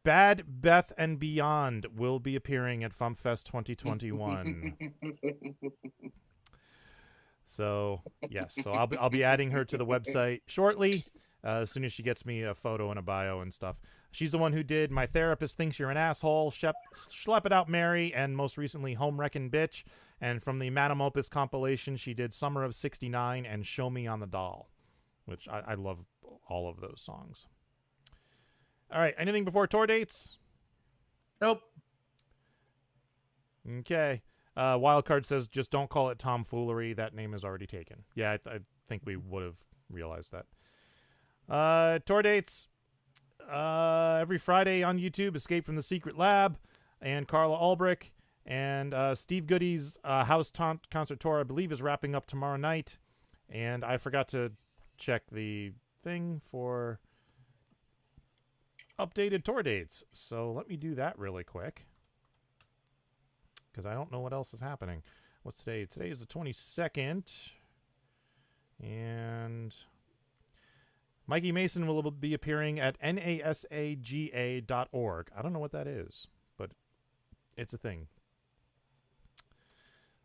[SPEAKER 3] Bad Beth and Beyond will be appearing at FuMPFest 2021. So, yes. So I'll be adding her to the website shortly, as soon as she gets me a photo and a bio and stuff. She's the one who did My Therapist Thinks You're an Asshole, Schlep It Out Mary, and most recently Home Wreckin' Bitch. And from the Madam Opus compilation, she did Summer of '69 and Show Me on the Doll, which I love all of those songs. All right, anything before tour dates?
[SPEAKER 2] Nope.
[SPEAKER 3] Okay. Wildcard says, just don't call it tomfoolery. That name is already taken. Yeah, I think we would have realized that. Tour dates. Every Friday on YouTube, Escape from the Secret Lab and Carla Ulbrich. And Steve Goody's house concert tour, I believe, is wrapping up tomorrow night. And I forgot to check the thing for updated tour dates. So let me do that really quick, because I don't know what else is happening. What's today? Today is the 22nd. And Mikey Mason will be appearing at nasaga.org. I don't know what that is, but it's a thing.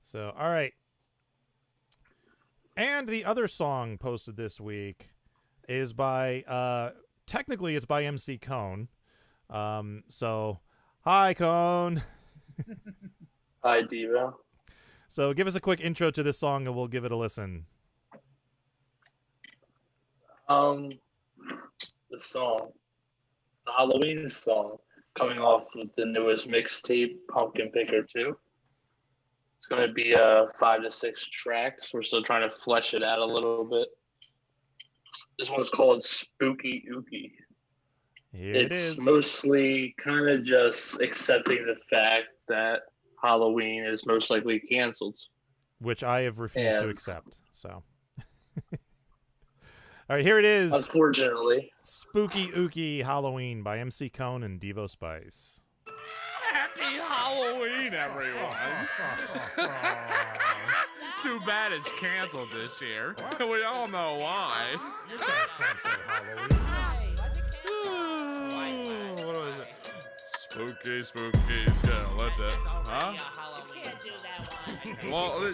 [SPEAKER 3] So, all right. And the other song posted this week is by, technically it's by MC Cone. So, hi, Cone.
[SPEAKER 4] Hi, Devo.
[SPEAKER 3] So give us a quick intro to this song and we'll give it a listen.
[SPEAKER 4] The song, the Halloween song, coming off of the newest mixtape, Pumpkin Picker 2. It's going to be 5 to 6 tracks. We're still trying to flesh it out a little bit. This one's called Spooky Ooky. It's mostly kind of just accepting the fact that Halloween is most likely canceled,
[SPEAKER 3] which I have refused to accept. So. All right, here it is.
[SPEAKER 4] Unfortunately.
[SPEAKER 3] Spooky Ooky Halloween by MC Cone and Devo Spice.
[SPEAKER 18] Happy Halloween, everyone. Too bad it's canceled this year. We all know why.
[SPEAKER 3] You can't cancel Halloween.
[SPEAKER 18] What was it? Spooky skeleton. Huh?
[SPEAKER 19] You can't do that one.
[SPEAKER 18] Well,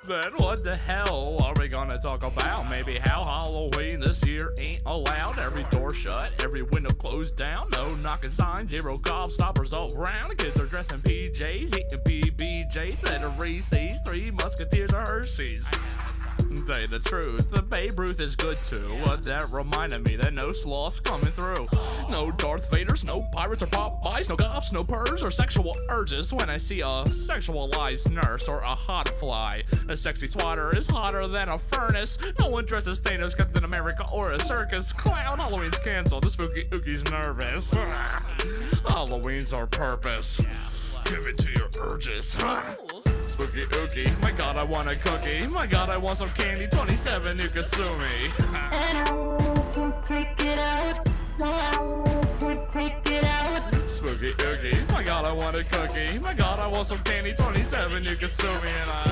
[SPEAKER 18] then what the hell are we gonna talk about? Maybe how Halloween this year ain't allowed. Every door shut, every window closed down. No knocking signs, 0 gobstoppers all around. Kids are dressed in PJs, eating PBJs, and a Reese's, 3 Musketeers or Hershey's. Tell you the truth, the Babe Ruth is good too. That reminded me that no sloths coming through. No Darth Vaders, no pirates or Popeyes, no cops, no purrs or sexual urges when I see a sexualized nurse or a hot fly. A sexy swatter is hotter than a furnace. No one dresses Thanos, Captain America, or a circus clown. Halloween's canceled, the Spooky Ooky's nervous. Halloween's our purpose. Give it to your urges. Spooky Ooky, my god, I want a cookie. My god, I want some candy. 27 Ukasumi.
[SPEAKER 15] Take it out.
[SPEAKER 18] want a cookie. My God, I want some candy. 27, you can sue me and I.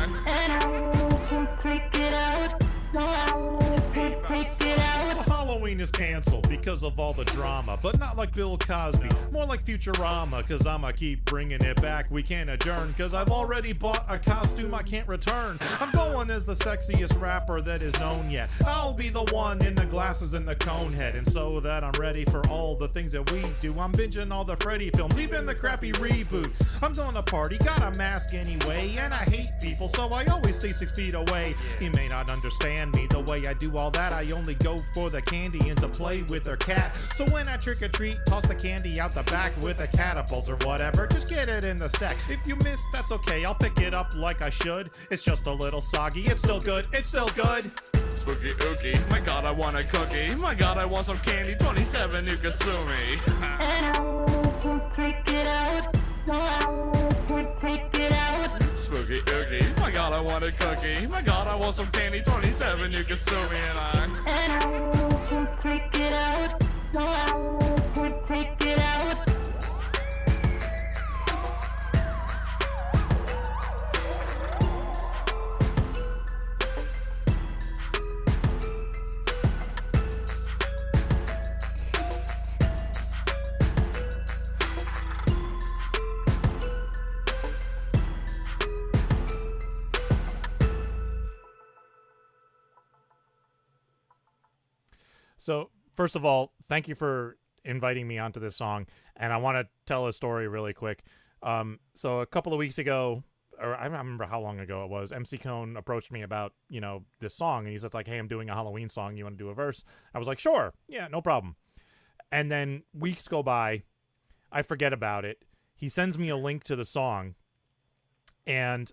[SPEAKER 3] So Halloween is canceled because of all the drama, but not like Bill Cosby, more like Futurama, cause I'ma keep bringing it back. We can't adjourn, cause I've already bought a costume I can't return. I'm going as the sexiest rapper that is known yet. I'll be the one in the glasses and the cone head, and so that I'm ready for all the things that we do. I'm binging all the Freddy films, even the crappy reboot. I'm gonna party, got a mask anyway, and I hate people, so I always stay 6 feet away. You may not understand me the way I do all that. I only go for the candy and to play with her cat. So when I trick or treat, toss the candy out the back with a catapult or whatever. Just get it in the sack. If you miss, that's okay. I'll pick it up like I should. It's just a little soggy. It's still good. It's still good.
[SPEAKER 18] Spooky ookie. My God, I want a cookie. My God, I want some candy. 27, you can sue me. Spooky ookie. My God, I want a cookie. My God, I want some candy. 27, you can sue me and I.
[SPEAKER 3] So, first of all, thank you for inviting me onto this song, and I want to tell a story really quick. So a couple of weeks ago, or I don't remember how long ago it was, MC Cone approached me about, this song, and he said, like, hey, I'm doing a Halloween song, you want to do a verse? I was like, sure, yeah, no problem. And then weeks go by, I forget about it. He sends me a link to the song, and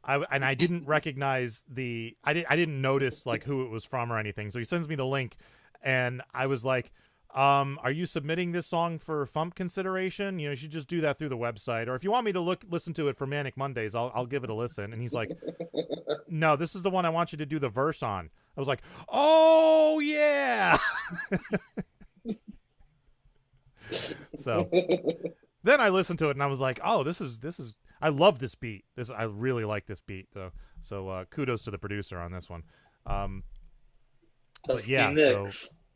[SPEAKER 3] I didn't recognize I didn't notice, like, who it was from or anything, so he sends me the link. And I was like, are you submitting this song for FuMP consideration? You should just do that through the website. Or if you want me to listen to it for Manic Mondays, I'll give it a listen. And he's like, no, this is the one I want you to do the verse on. I was like, oh, yeah. So then I listened to it and I was like, oh, this is I love this beat. I really like this beat, though. So kudos to the producer on this one. But yeah, so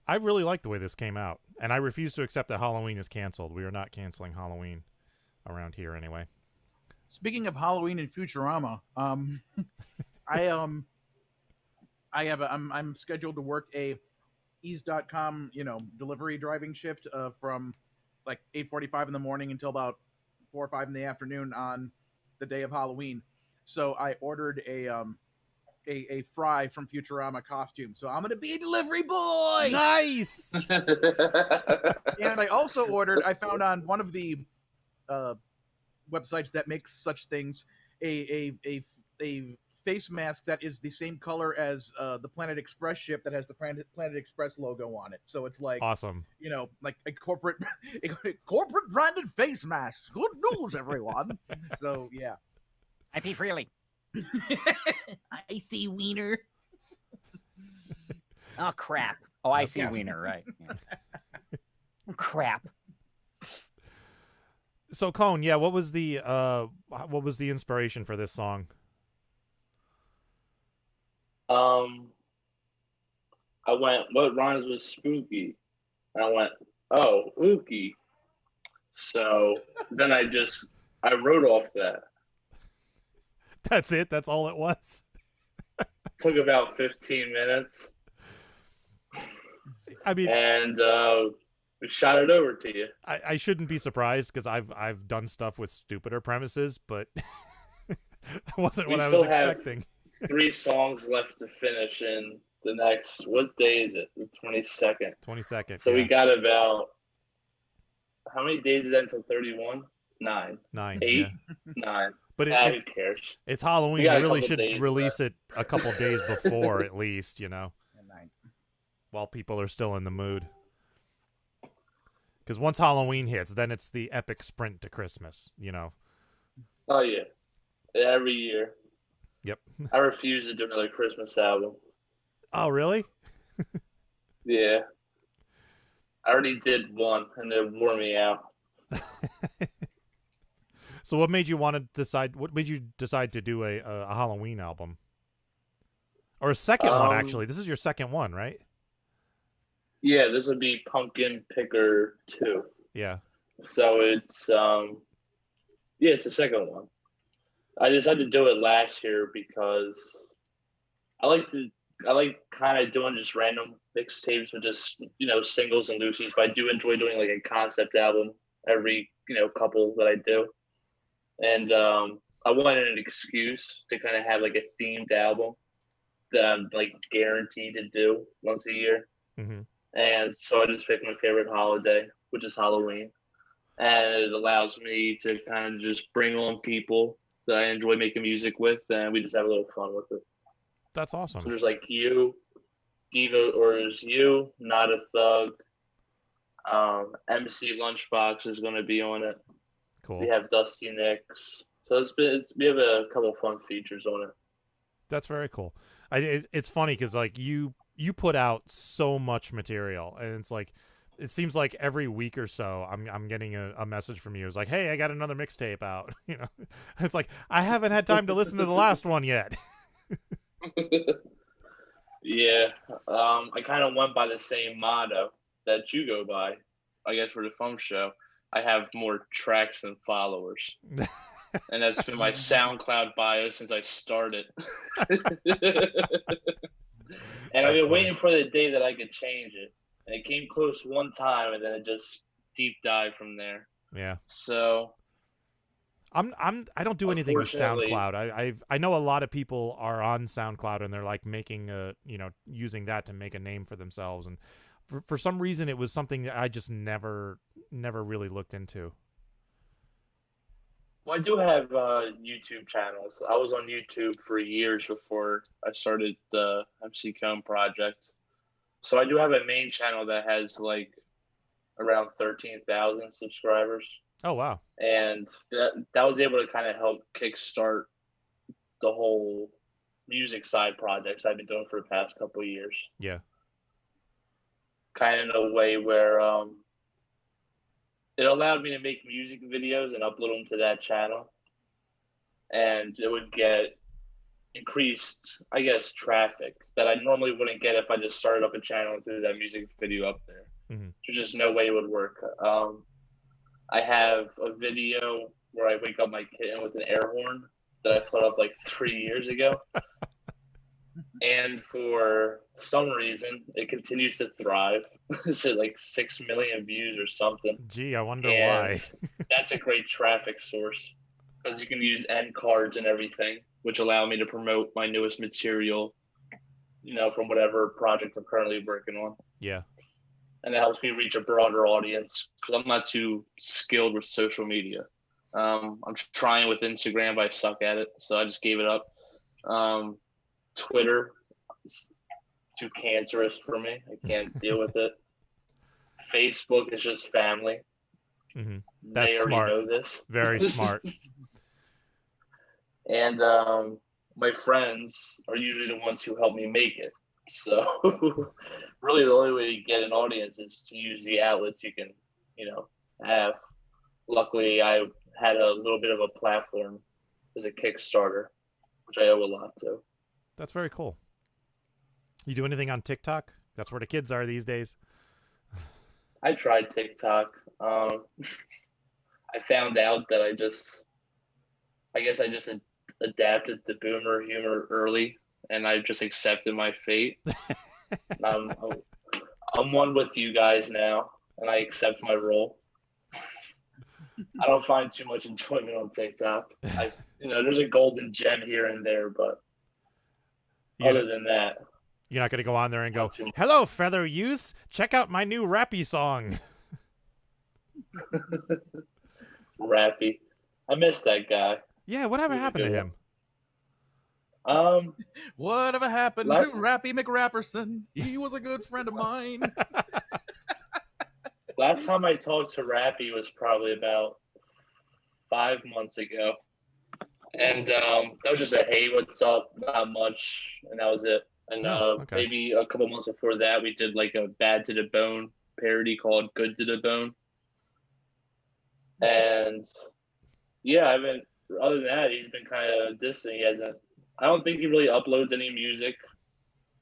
[SPEAKER 3] I really like the way this came out, and I refuse to accept that Halloween is canceled. We are not canceling Halloween around here anyway.
[SPEAKER 2] Speaking of Halloween and Futurama, I'm scheduled to work a ease.com, delivery driving shift from like 8:45 in the morning until about 4 or 5 in the afternoon on the day of Halloween. So I ordered a Fry from Futurama costume. So I'm going to be a delivery boy.
[SPEAKER 3] Nice.
[SPEAKER 2] And I also I found on one of the websites that makes such things, a face mask that is the same color as the Planet Express ship that has the Planet Express logo on it. So it's like
[SPEAKER 3] awesome.
[SPEAKER 2] Like a corporate branded face mask. Good news, everyone. So yeah.
[SPEAKER 13] I pee freely.
[SPEAKER 2] I see wiener.
[SPEAKER 13] Oh crap! Oh, I see wiener. Right. Yeah. Crap.
[SPEAKER 3] So Cone, yeah, what was the inspiration for this song?
[SPEAKER 4] I went, what rhymes with spooky? And I went, oh, ookie. So then I wrote off that.
[SPEAKER 3] That's it? That's all it was?
[SPEAKER 4] Took about 15 minutes.
[SPEAKER 3] I mean,
[SPEAKER 4] and we shot it over to you.
[SPEAKER 3] I shouldn't be surprised because I've done stuff with stupider premises, but that wasn't what I was expecting.
[SPEAKER 4] Have 3 songs left to finish in the next, what day is it? The 22nd.
[SPEAKER 3] 22nd.
[SPEAKER 4] So we got about, how many days is that until 31? 9.
[SPEAKER 3] 9.
[SPEAKER 4] 8?
[SPEAKER 3] Yeah.
[SPEAKER 4] 9.
[SPEAKER 3] But
[SPEAKER 4] who cares?
[SPEAKER 3] It's Halloween. You really should release it a couple days before, at least, while people are still in the mood. Because once Halloween hits, then it's the epic sprint to Christmas,
[SPEAKER 4] Oh, yeah. Every year.
[SPEAKER 3] Yep.
[SPEAKER 4] I refuse to do another Christmas album.
[SPEAKER 3] Oh, really?
[SPEAKER 4] Yeah. I already did one, and it wore me out.
[SPEAKER 3] So what made you want to decide? What made you decide to do a Halloween album, or a second one? Actually, this is your second one, right?
[SPEAKER 4] Yeah, this would be Pumpkin Picker 2.
[SPEAKER 3] Yeah.
[SPEAKER 4] So it's it's the second one. I decided to do it last year because I like kind of doing just random mixtapes with just singles and loosies, but I do enjoy doing like a concept album every couple that I do. And I wanted an excuse to kind of have like a themed album that I'm like guaranteed to do once a year.
[SPEAKER 3] Mm-hmm.
[SPEAKER 4] And so I just picked my favorite holiday, which is Halloween. And it allows me to kind of just bring on people that I enjoy making music with, and we just have a little fun with it.
[SPEAKER 3] That's awesome.
[SPEAKER 4] So there's like you, Devo, or is you, Not a Thug. MC Lunchbox is going to be on it.
[SPEAKER 3] Cool.
[SPEAKER 4] We have Dusty Nicks. So we have a couple of fun features on it.
[SPEAKER 3] That's very cool. It's funny because like you put out so much material, and it's like it seems like every week or so I'm getting a message from you. It's like, hey, I got another mixtape out. It's like I haven't had time to listen to the last one yet.
[SPEAKER 4] Yeah, I kind of went by the same motto that you go by. I guess for the FuMP show, I have more tracks than followers, and that's been my SoundCloud bio since I started. And I've been waiting for the day that I could change it. And it came close one time, and then it just deep dived from there.
[SPEAKER 3] Yeah.
[SPEAKER 4] So
[SPEAKER 3] I don't do anything with SoundCloud. I know a lot of people are on SoundCloud and they're like making using that to make a name for themselves, and for some reason it was something that I just never really looked into.
[SPEAKER 4] Well, I do have YouTube channels. I was on YouTube for years before I started the MC Cone project. So I do have a main channel that has like around 13,000 subscribers.
[SPEAKER 3] Oh, wow.
[SPEAKER 4] And that was able to kind of help kickstart the whole music side projects I've been doing for the past couple of years.
[SPEAKER 3] Yeah.
[SPEAKER 4] Kind of in a way where it allowed me to make music videos and upload them to that channel. And it would get increased, I guess, traffic that I normally wouldn't get if I just started up a channel and threw that music video up there.
[SPEAKER 3] Mm-hmm.
[SPEAKER 4] There's just no way it would work. I have a video where I wake up my kitten with an air horn that I put up like 3 years ago. And for some reason, it continues to thrive. It's at like 6 million views or something.
[SPEAKER 3] Gee, I wonder why.
[SPEAKER 4] That's a great traffic source because you can use end cards and everything, which allow me to promote my newest material, from whatever project I'm currently working on.
[SPEAKER 3] Yeah.
[SPEAKER 4] And it helps me reach a broader audience because I'm not too skilled with social media. I'm trying with Instagram, but I suck at it, so I just gave it up. Twitter is too cancerous for me. I can't deal with it. Facebook is just family.
[SPEAKER 3] Mm-hmm. That's
[SPEAKER 4] they already
[SPEAKER 3] smart.
[SPEAKER 4] know this.
[SPEAKER 3] Very smart.
[SPEAKER 4] And my friends are usually the ones who help me make it. So really the only way to get an audience is to use the outlets you can, have. Luckily, I had a little bit of a platform as a Kickstarter, which I owe a lot to.
[SPEAKER 3] That's very cool. You do anything on TikTok? That's where the kids are these days.
[SPEAKER 4] I tried TikTok. I found out that I just adapted to boomer humor early, and I just accepted my fate. I'm one with you guys now, and I accept my role. I don't find too much enjoyment on TikTok. There's a golden gem here and there, but other than that,
[SPEAKER 3] you're not going to go on there and go, "Hello, feather youths! Check out my new rappy song."
[SPEAKER 4] Rappy, I miss that guy.
[SPEAKER 3] Yeah, whatever happened to him?
[SPEAKER 2] Whatever happened to Rappy McRapperson? He was a good friend of mine.
[SPEAKER 4] Last time I talked to Rappy was probably about 5 months ago. And that was just a, hey, what's up? Not much. And that was it. And maybe a couple months before that, we did like a Bad to the Bone parody called Good to the Bone. And Yeah, I haven't. Other than that, he's been kind of distant. He hasn't. I don't think he really uploads any music.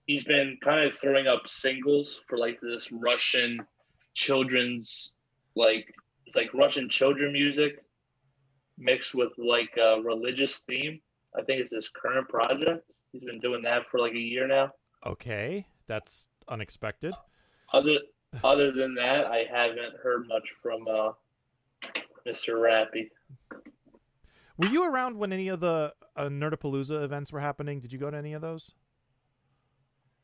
[SPEAKER 4] He's been kind of throwing up singles for like this Russian children's, like it's like Russian children music mixed with like a religious theme. I think it's his current project. He's been doing that for like a year now.
[SPEAKER 3] Okay, that's unexpected.
[SPEAKER 4] Other than that, I haven't heard much from Mr. Rappy.
[SPEAKER 3] Were you around when any of the Nerdapalooza events were happening? Did you go to any of those?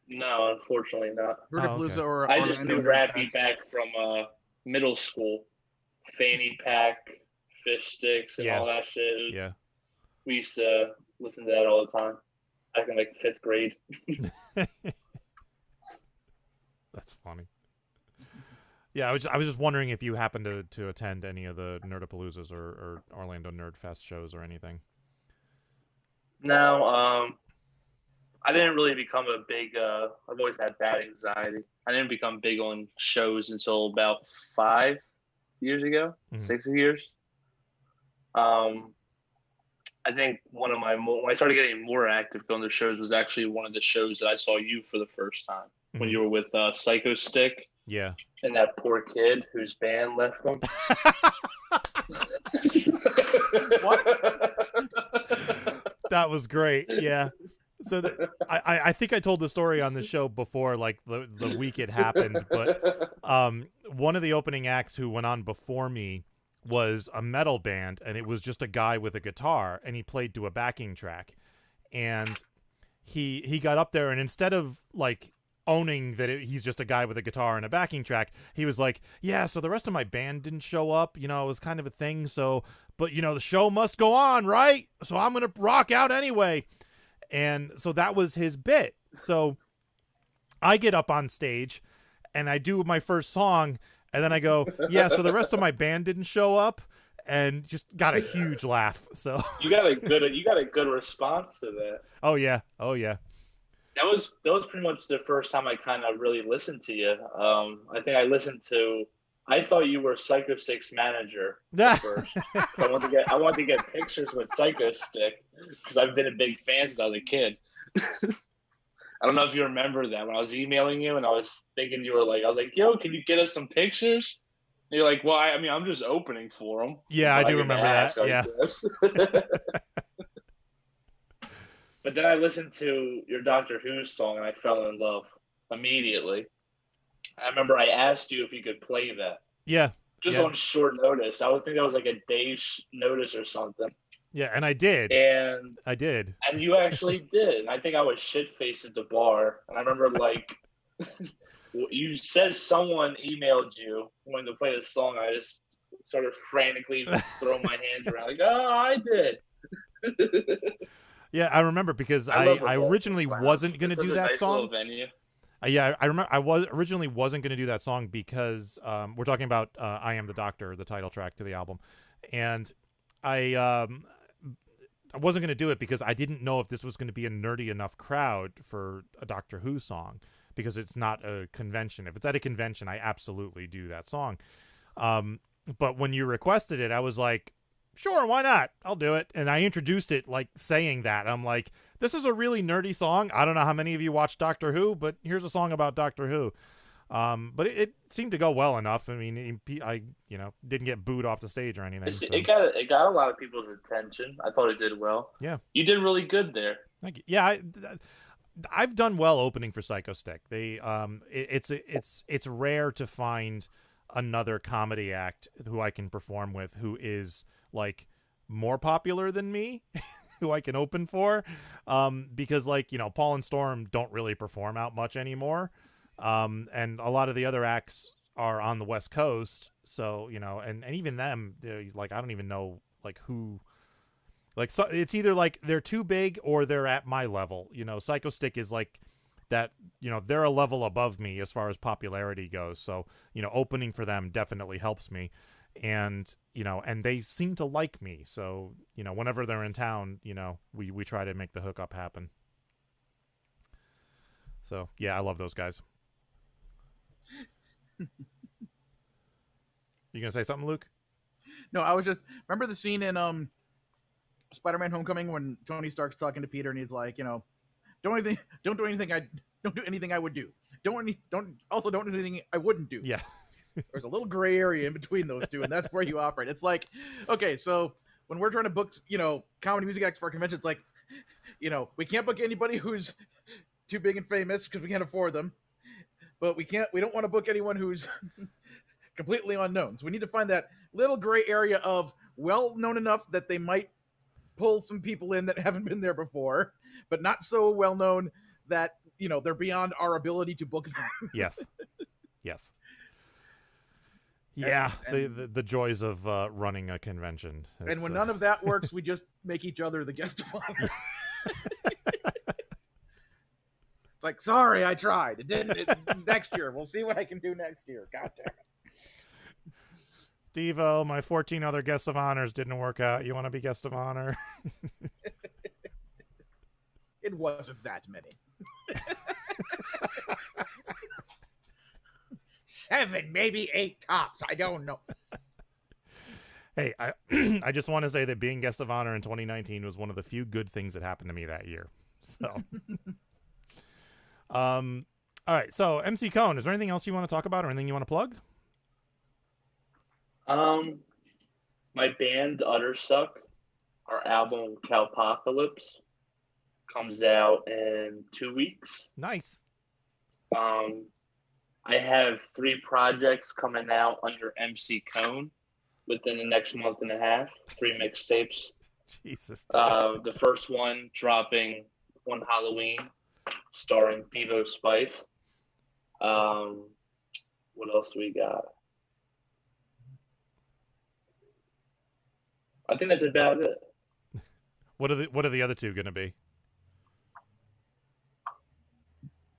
[SPEAKER 4] No, unfortunately not.
[SPEAKER 2] Nerdapalooza or
[SPEAKER 4] I just
[SPEAKER 2] Orlando
[SPEAKER 4] knew Rappy
[SPEAKER 2] Nerdfest?
[SPEAKER 4] back from middle school. Fanny pack, fish sticks, and all that shit.
[SPEAKER 3] Yeah.
[SPEAKER 4] We used to listen to that all the time. Back in like 5th grade.
[SPEAKER 3] That's funny. Yeah, I was just wondering if you happened to attend any of the Nerdapaloozas or Orlando Nerdfest shows or anything.
[SPEAKER 4] No, I didn't really become a big. I've always had bad anxiety. I didn't become big on shows until about 5 years ago, 6 years. I think one of my when I started getting more active going to shows was actually one of the shows that I saw you for the first time when you were with Psycho Stick.
[SPEAKER 3] Yeah.
[SPEAKER 4] And that poor kid whose band left him.
[SPEAKER 3] That was great. Yeah. So I think I told the story on the show before, like the week it happened, but one of the opening acts who went on before me was a metal band, and it was just a guy with a guitar, and he played to a backing track, and he got up there, and instead of like owning that he's just a guy with a guitar and a backing track, he was like, yeah, so the rest of my band didn't show up, you know, it was kind of a thing, so but you know the show must go on, right? So I'm gonna rock out anyway. And so that was his bit. So I get up on stage and I do my first song, and then I go, yeah, so the rest of my band didn't show up, and just got a huge laugh. So
[SPEAKER 4] you got a good response to that.
[SPEAKER 3] Oh yeah.
[SPEAKER 4] That was pretty much the first time I kind of really listened to you. I think I thought you were Psycho Stick's manager at first. I wanted to get pictures with Psycho Stick because I've been a big fan since I was a kid. I don't know if you remember that when I was emailing you and I was thinking I was like, yo, can you get us some pictures? And you're like, well, I mean, I'm just opening for them.
[SPEAKER 3] Yeah, I do remember that. Yeah.
[SPEAKER 4] But then I listened to your Doctor Who song and I fell in love immediately. I remember I asked you if you could play that.
[SPEAKER 3] Yeah.
[SPEAKER 4] Just on short notice. I would think that was like a day's notice or something.
[SPEAKER 3] Yeah, and I did.
[SPEAKER 4] And you actually did. And I think I was shit-faced at the bar. And I remember like you said someone emailed you wanting to play the song. I just started frantically throwing my hands around like, oh, I did.
[SPEAKER 3] Yeah, I remember because I originally wasn't going to do that song.
[SPEAKER 4] Little venue.
[SPEAKER 3] Yeah, I remember. I originally wasn't going to do that song because we're talking about "I Am the Doctor," the title track to the album, and I wasn't going to do it because I didn't know if this was going to be a nerdy enough crowd for a Doctor Who song, because it's not a convention. If it's at a convention, I absolutely do that song. But when you requested it, I was like, sure, why not? I'll do it. And I introduced it like saying that. I'm like, this is a really nerdy song. I don't know how many of you watch Doctor Who, but here's a song about Doctor Who. But it seemed to go well enough. I mean, I didn't get booed off the stage or anything.
[SPEAKER 4] It got a lot of people's attention. I thought it did well.
[SPEAKER 3] Yeah.
[SPEAKER 4] You did really good there.
[SPEAKER 3] Thank you. Yeah, I've done well opening for Psycho Stick. It's rare to find another comedy act who I can perform with who is like more popular than me, who I can open for, because like, Paul and Storm don't really perform out much anymore, and a lot of the other acts are on the West Coast, so and even them, like, I don't even know like who, like, so it's either like they're too big or they're at my level. Psycho Stick is like that, they're a level above me as far as popularity goes, so opening for them definitely helps me. And and they seem to like me, so whenever they're in town, we try to make the hookup happen. So yeah, I love those guys. You gonna say something, Luke?
[SPEAKER 2] No, I was just remember the scene in Spider-Man: Homecoming when Tony Stark's talking to Peter and he's like, don't do anything I would do. Don't do anything I wouldn't do.
[SPEAKER 3] Yeah.
[SPEAKER 2] There's a little gray area in between those two, and that's where you operate. It's like, okay, so when we're trying to book, comedy music acts for our convention, it's like, we can't book anybody who's too big and famous because we can't afford them, but we don't want to book anyone who's completely unknown. So we need to find that little gray area of well-known enough that they might pull some people in that haven't been there before, but not so well-known that, they're beyond our ability to book them.
[SPEAKER 3] Yes. Yes. Yeah, the joys of running a convention.
[SPEAKER 2] And when none of that works, we just make each other the guest of honor. It's like, sorry, I tried. It didn't. Next year, we'll see what I can do next year. God damn it.
[SPEAKER 3] Devo, my 14 other guests of honors didn't work out. You want to be guest of honor?
[SPEAKER 2] It wasn't that many. 7, maybe 8 tops. I don't know.
[SPEAKER 3] Hey, I just want to say that being guest of honor in 2019 was one of the few good things that happened to me that year. So, all right. So, MC Cone, is there anything else you want to talk about or anything you want to plug?
[SPEAKER 4] My band Uttersuck, our album Cowpocalypse, comes out in 2 weeks.
[SPEAKER 3] Nice.
[SPEAKER 4] I have 3 projects coming out under MC Cone within the next month and a half. 3 mixtapes.
[SPEAKER 3] Jesus.
[SPEAKER 4] The first one dropping on Halloween, starring Devo Spice. What else do we got? I think that's about it.
[SPEAKER 3] What are the other 2 going to be?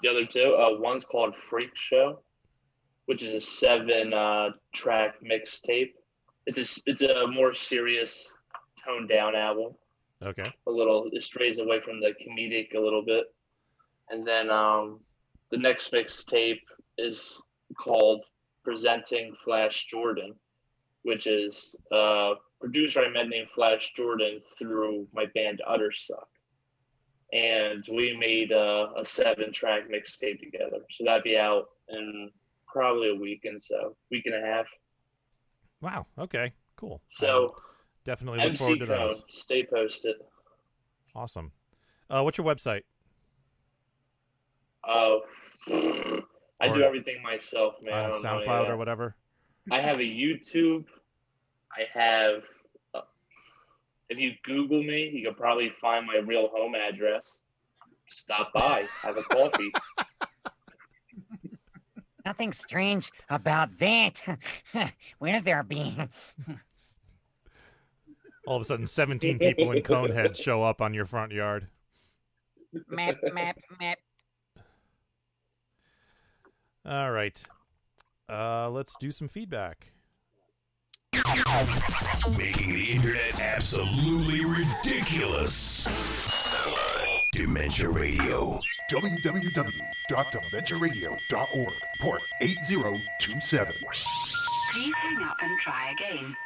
[SPEAKER 4] The other 2, one's called Freak Show, which is a 7-track mixtape. It's a more serious, toned down album.
[SPEAKER 3] Okay.
[SPEAKER 4] It strays away from the comedic a little bit. And then the next mixtape is called Presenting Flash Jordan, which is a producer I met named Flash Jordan through my band Uttersuck. And we made a 7-track mixtape together. So that'd be out in probably a week and a half.
[SPEAKER 3] Wow. Okay. Cool.
[SPEAKER 4] So
[SPEAKER 3] definitely look forward to those.
[SPEAKER 4] Stay posted.
[SPEAKER 3] Awesome. What's your website?
[SPEAKER 4] I do everything myself, man.
[SPEAKER 3] SoundCloud or whatever.
[SPEAKER 4] I have a YouTube. I have. If you Google me, you can probably find my real home address. Stop by, have a coffee.
[SPEAKER 13] Nothing strange about that. Where there be?
[SPEAKER 3] All of a sudden, 17 people in Conehead show up on your front yard.
[SPEAKER 13] Map, map, map.
[SPEAKER 3] All right. Let's do some feedback.
[SPEAKER 5] Making the internet absolutely ridiculous. Dementia Radio.
[SPEAKER 20] www.dementiaradio.org. Port 8027.
[SPEAKER 21] Please hang up and try again.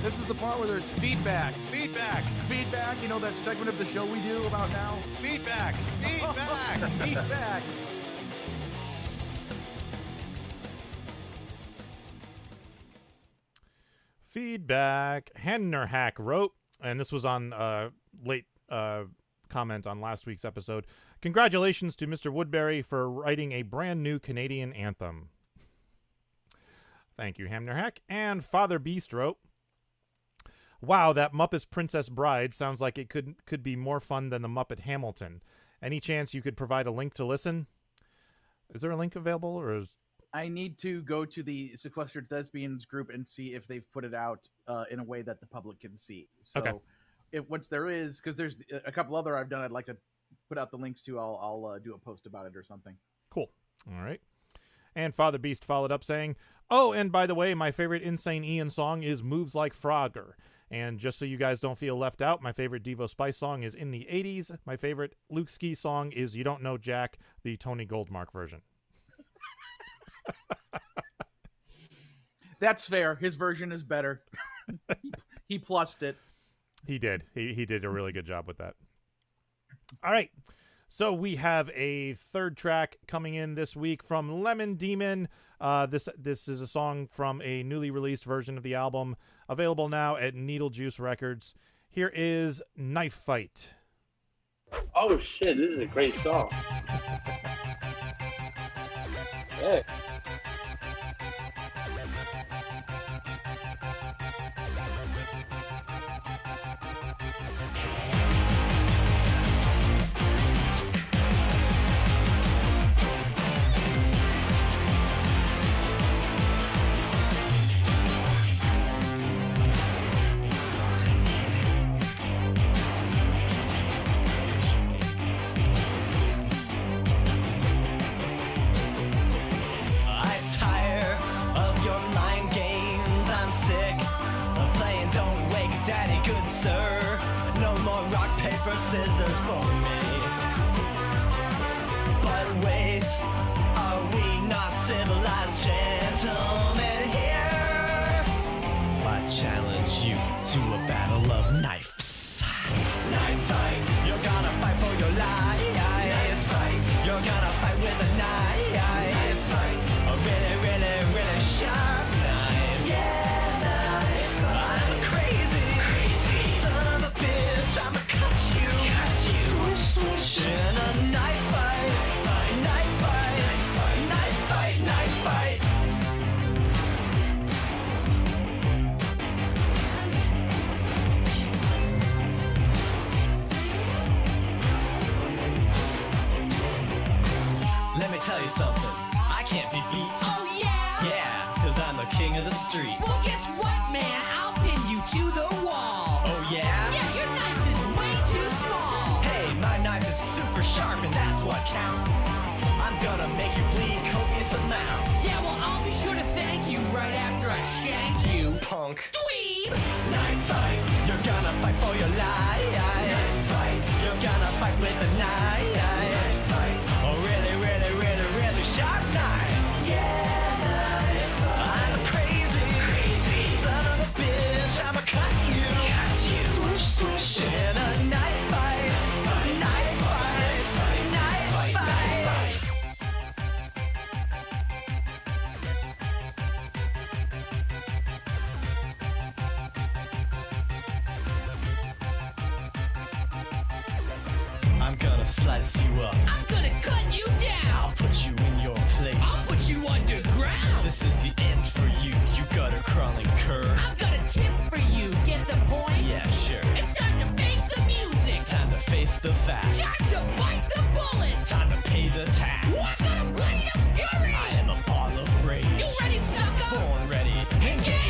[SPEAKER 2] This is the part where there's feedback.
[SPEAKER 10] Feedback.
[SPEAKER 2] Feedback. You know that segment of the show we do about now?
[SPEAKER 10] Feedback. Feedback.
[SPEAKER 2] Feedback.
[SPEAKER 3] Feedback. Hennerhack wrote, and this was on late comment on last week's episode. Congratulations to Mr. Woodbury for writing a brand new Canadian anthem. Thank you, Hamnerhack. And Father Beast wrote, wow, that Muppets Princess Bride sounds like it could be more fun than the Muppet Hamilton. Any chance you could provide a link to listen? Is there a link available, or is...
[SPEAKER 2] I need to go to the Sequestered Thespians group and see if they've put it out in a way that the public can see. So
[SPEAKER 3] Okay.
[SPEAKER 2] Once there is, because there's a couple other I've done I'd like to put out the links to, I'll do a post about it or something.
[SPEAKER 3] Cool. All right. And Father Beast followed up saying, oh, and by the way, my favorite Insane Ian song is Moves Like Frogger. And just so you guys don't feel left out, my favorite Devo Spice song is In the 80s. My favorite Luke Ski song is You Don't Know Jack, the Tony Goldmark version.
[SPEAKER 2] That's fair. His version is better. He plussed it.
[SPEAKER 3] He did. He did a really good job with that. All right. So we have a third track coming in this week from Lemon Demon. This is a song from a newly released version of the album, available now at Needle Juice Records. Here is Knife Fight.
[SPEAKER 4] Oh shit, this is a great song. Yeah.
[SPEAKER 5] Scissors for me. But wait, are we not civilized gentlemen here? I challenge you to a battle of knives. Knife fight, you're gonna fight for your life. Knife fight, you're gonna fight with a knife. Knife fight, a really, really, really sharp knife. Yeah, knife fight. I'm crazy son of a bitch. I'm a swoosh in a knife fight, knife fight, knife fight, knife fight. Let me tell you something, I can't be beat.
[SPEAKER 8] Oh yeah?
[SPEAKER 5] Yeah, cause I'm the king of the street.
[SPEAKER 8] Well guess what, man? I'll pin you to the wall.
[SPEAKER 5] Oh yeah?
[SPEAKER 8] Yeah, your knife is way too small.
[SPEAKER 5] Hey, my knife is super sharp and that's what counts. I'm gonna make you bleed copious amounts.
[SPEAKER 8] Yeah, well I'll be sure to thank you right after I shank you.
[SPEAKER 5] Punk.
[SPEAKER 8] Dweeb!
[SPEAKER 5] Knife fight, you're gonna fight for your life. Knife fight, you're gonna fight with a knife. Knife fight, a really, really, really, really sharp knife. Yeah, knife fight. I'm crazy son of a bitch. I'ma cut you. Swoosh, swoosh in a knife fight. Knife fight, knife fight. I'm gonna slice you up.
[SPEAKER 8] I'm gonna cut you down.
[SPEAKER 5] I'll put you in your place.
[SPEAKER 8] I'll put you underground.
[SPEAKER 5] This is the end for you, you gutter crawling cur.
[SPEAKER 8] I've got a tip for you. Get the point?
[SPEAKER 5] Yeah, sure.
[SPEAKER 8] It's time to face the music.
[SPEAKER 5] Time to face the facts.
[SPEAKER 8] Time to bite the bullet.
[SPEAKER 5] Time to pay the tax.
[SPEAKER 8] What's gonna blade of fury?
[SPEAKER 5] I am a ball of rage.
[SPEAKER 8] You ready, sucker?
[SPEAKER 5] Born ready. Engage.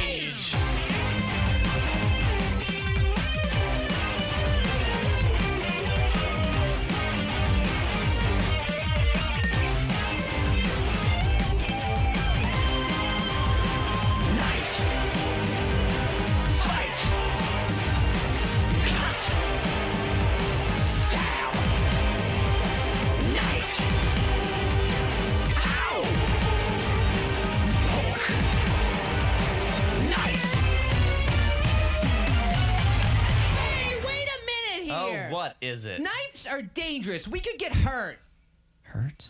[SPEAKER 5] What is it?
[SPEAKER 8] Knives are dangerous. We could get hurt.
[SPEAKER 5] Hurt?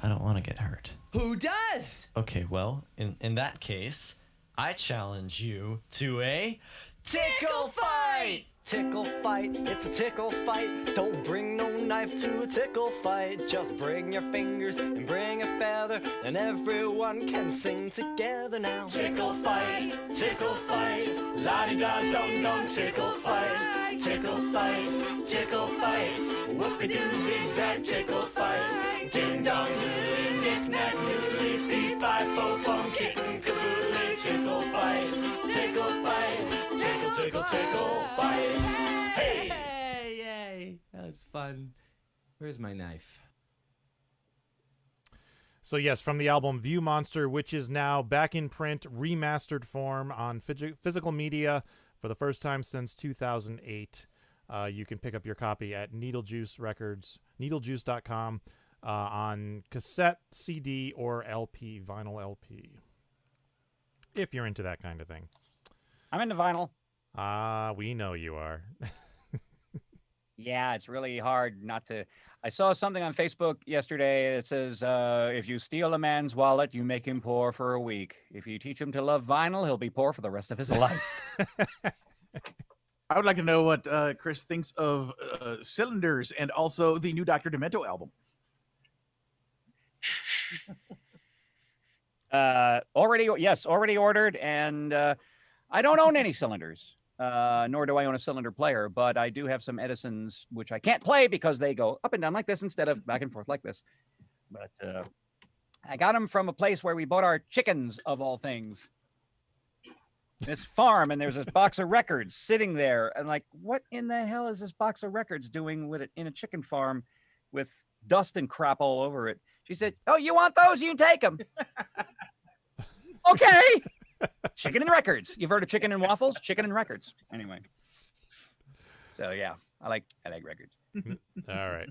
[SPEAKER 5] I don't want to get hurt.
[SPEAKER 8] Who does?
[SPEAKER 5] Okay, well, in that case, I challenge you to a tickle fight! Tickle fight, it's a tickle fight. Don't bring no knife to a tickle fight. Just bring your fingers and bring a feather, and everyone can sing together now. Tickle fight, la-di-da-dum-dum, tickle fight. Tickle fight, whoop-a-doo zigzag tickle fight. Ding-dong doodly, knick-knack noodly, fee-fi-fo-fum, kitten caboodly, tickle fight, tickle fight. Hey!
[SPEAKER 8] Yay! That was fun. Where's my knife?
[SPEAKER 3] So yes, from the album View Monster, which is now back in print, remastered form on physical media for the first time since 2008. You can pick up your copy at Needle Juice Records, needlejuice.com, on cassette, CD, or LP, vinyl LP. if you're into that kind of thing.
[SPEAKER 13] I'm into vinyl.
[SPEAKER 3] We know you are.
[SPEAKER 13] Yeah, it's really hard not to. I saw something on Facebook yesterday that says, if you steal a man's wallet, you make him poor for a week. If you teach him to love vinyl, he'll be poor for the rest of his life.
[SPEAKER 2] I would like to know what Chris thinks of Cylinders and also the new Dr. Demento album.
[SPEAKER 13] Already ordered, and I don't own any Cylinders. Nor do I own a cylinder player, but I do have some Edisons, which I can't play because they go up and down like this instead of back and forth like this. But I got them from a place where we bought our chickens, of all things. This farm, and there's this box of records sitting there. And like, what in the hell is this box of records doing with it in a chicken farm with dust and crap all over it? She said, "Oh, you want those? You can take them." Okay. Chicken and records. You've heard of chicken and waffles? Chicken and records. Anyway. So yeah, I like records.
[SPEAKER 3] All right.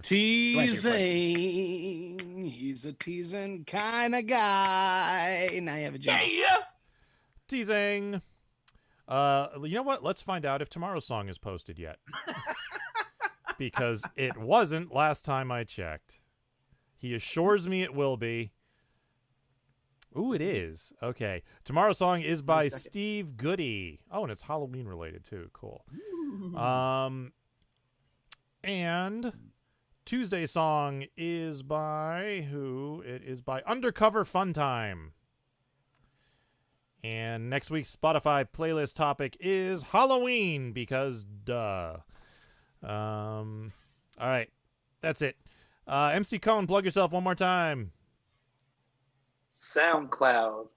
[SPEAKER 9] Teasing. He's a teasing kind of guy. Now you have a job.
[SPEAKER 3] Yeah. Teasing. You know what? Let's find out if tomorrow's song is posted yet. Because it wasn't last time I checked. He assures me it will be. Ooh, it is. Okay. Tomorrow's song is by Steve Goody. Oh, and it's Halloween related too. Cool. And Tuesday's song is by who? It is by Undercover Fun Time. And next week's Spotify playlist topic is Halloween because duh. All right. That's it. MC Cohn, plug yourself one more time.
[SPEAKER 4] SoundCloud,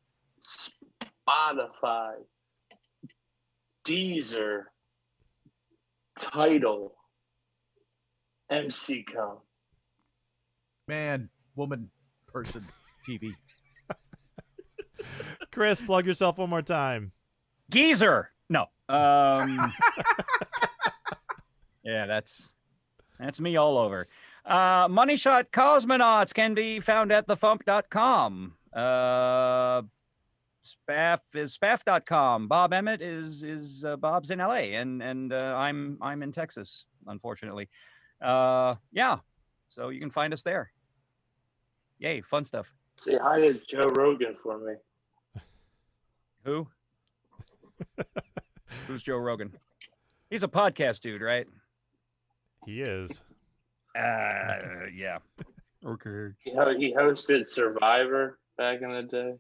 [SPEAKER 4] Spotify, Deezer, Tidal, MC.com.
[SPEAKER 2] Man, woman, person, TV.
[SPEAKER 3] Chris, plug yourself one more time.
[SPEAKER 13] Geezer. No. Yeah, that's me all over. Money Shot Cosmonauts can be found at thefump.com. Spaff is spaff.com. Bob Emmett is Bob's in LA, and I'm in Texas, unfortunately. Yeah, so you can find us there. Yay, fun stuff.
[SPEAKER 4] Say hi to Joe Rogan for me.
[SPEAKER 13] Who? Who's Joe Rogan? He's a podcast dude, right?
[SPEAKER 3] He is.
[SPEAKER 13] Yeah.
[SPEAKER 3] Okay.
[SPEAKER 4] He hosted Survivor back in the day.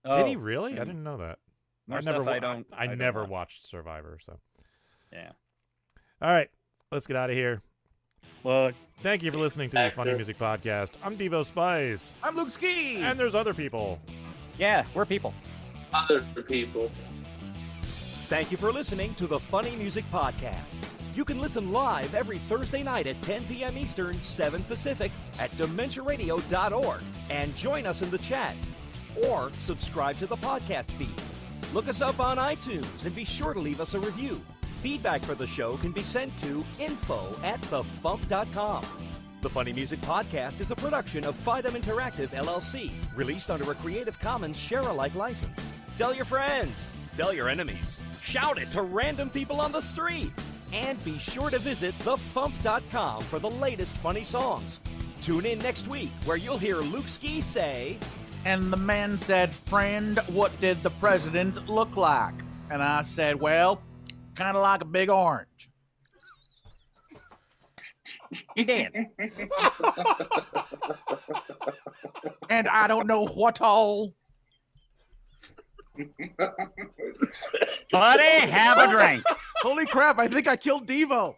[SPEAKER 3] Did he really? I didn't know that.
[SPEAKER 13] More
[SPEAKER 3] I
[SPEAKER 13] stuff
[SPEAKER 3] never.
[SPEAKER 13] I don't
[SPEAKER 3] never
[SPEAKER 13] watch.
[SPEAKER 3] watched Survivor. So.
[SPEAKER 13] Yeah.
[SPEAKER 3] All right, let's get out of here.
[SPEAKER 13] What?
[SPEAKER 3] Thank you for listening to the Funny Music Podcast. I'm Devo Spice.
[SPEAKER 2] I'm Luke Ski.
[SPEAKER 3] And there's other people.
[SPEAKER 13] Yeah, we're people.
[SPEAKER 4] Other people.
[SPEAKER 1] Thank you for listening to the Funny Music Podcast. You can listen live every Thursday night at 10 p.m. Eastern, 7 Pacific at DementiaRadio.org and join us in the chat. Or subscribe to the podcast feed. Look us up on iTunes and be sure to leave us a review. Feedback for the show can be sent to info@thefump.com. The Funny Music Podcast is a production of Fidem Interactive, LLC, released under a Creative Commons share-alike license. Tell your friends, tell your enemies, shout it to random people on the street, and be sure to visit thefump.com for the latest funny songs. Tune in next week where you'll hear Luke Ski say,
[SPEAKER 2] "And the man said, 'Friend, what did the president look like?' And I said, 'Well, kind of like a big orange.'"
[SPEAKER 13] He did.
[SPEAKER 2] "And I don't know what all."
[SPEAKER 13] Buddy, have a drink.
[SPEAKER 2] Holy crap, I think I killed Devo.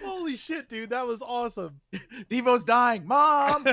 [SPEAKER 3] Holy shit, dude, that was awesome.
[SPEAKER 2] Devo's dying. Mom!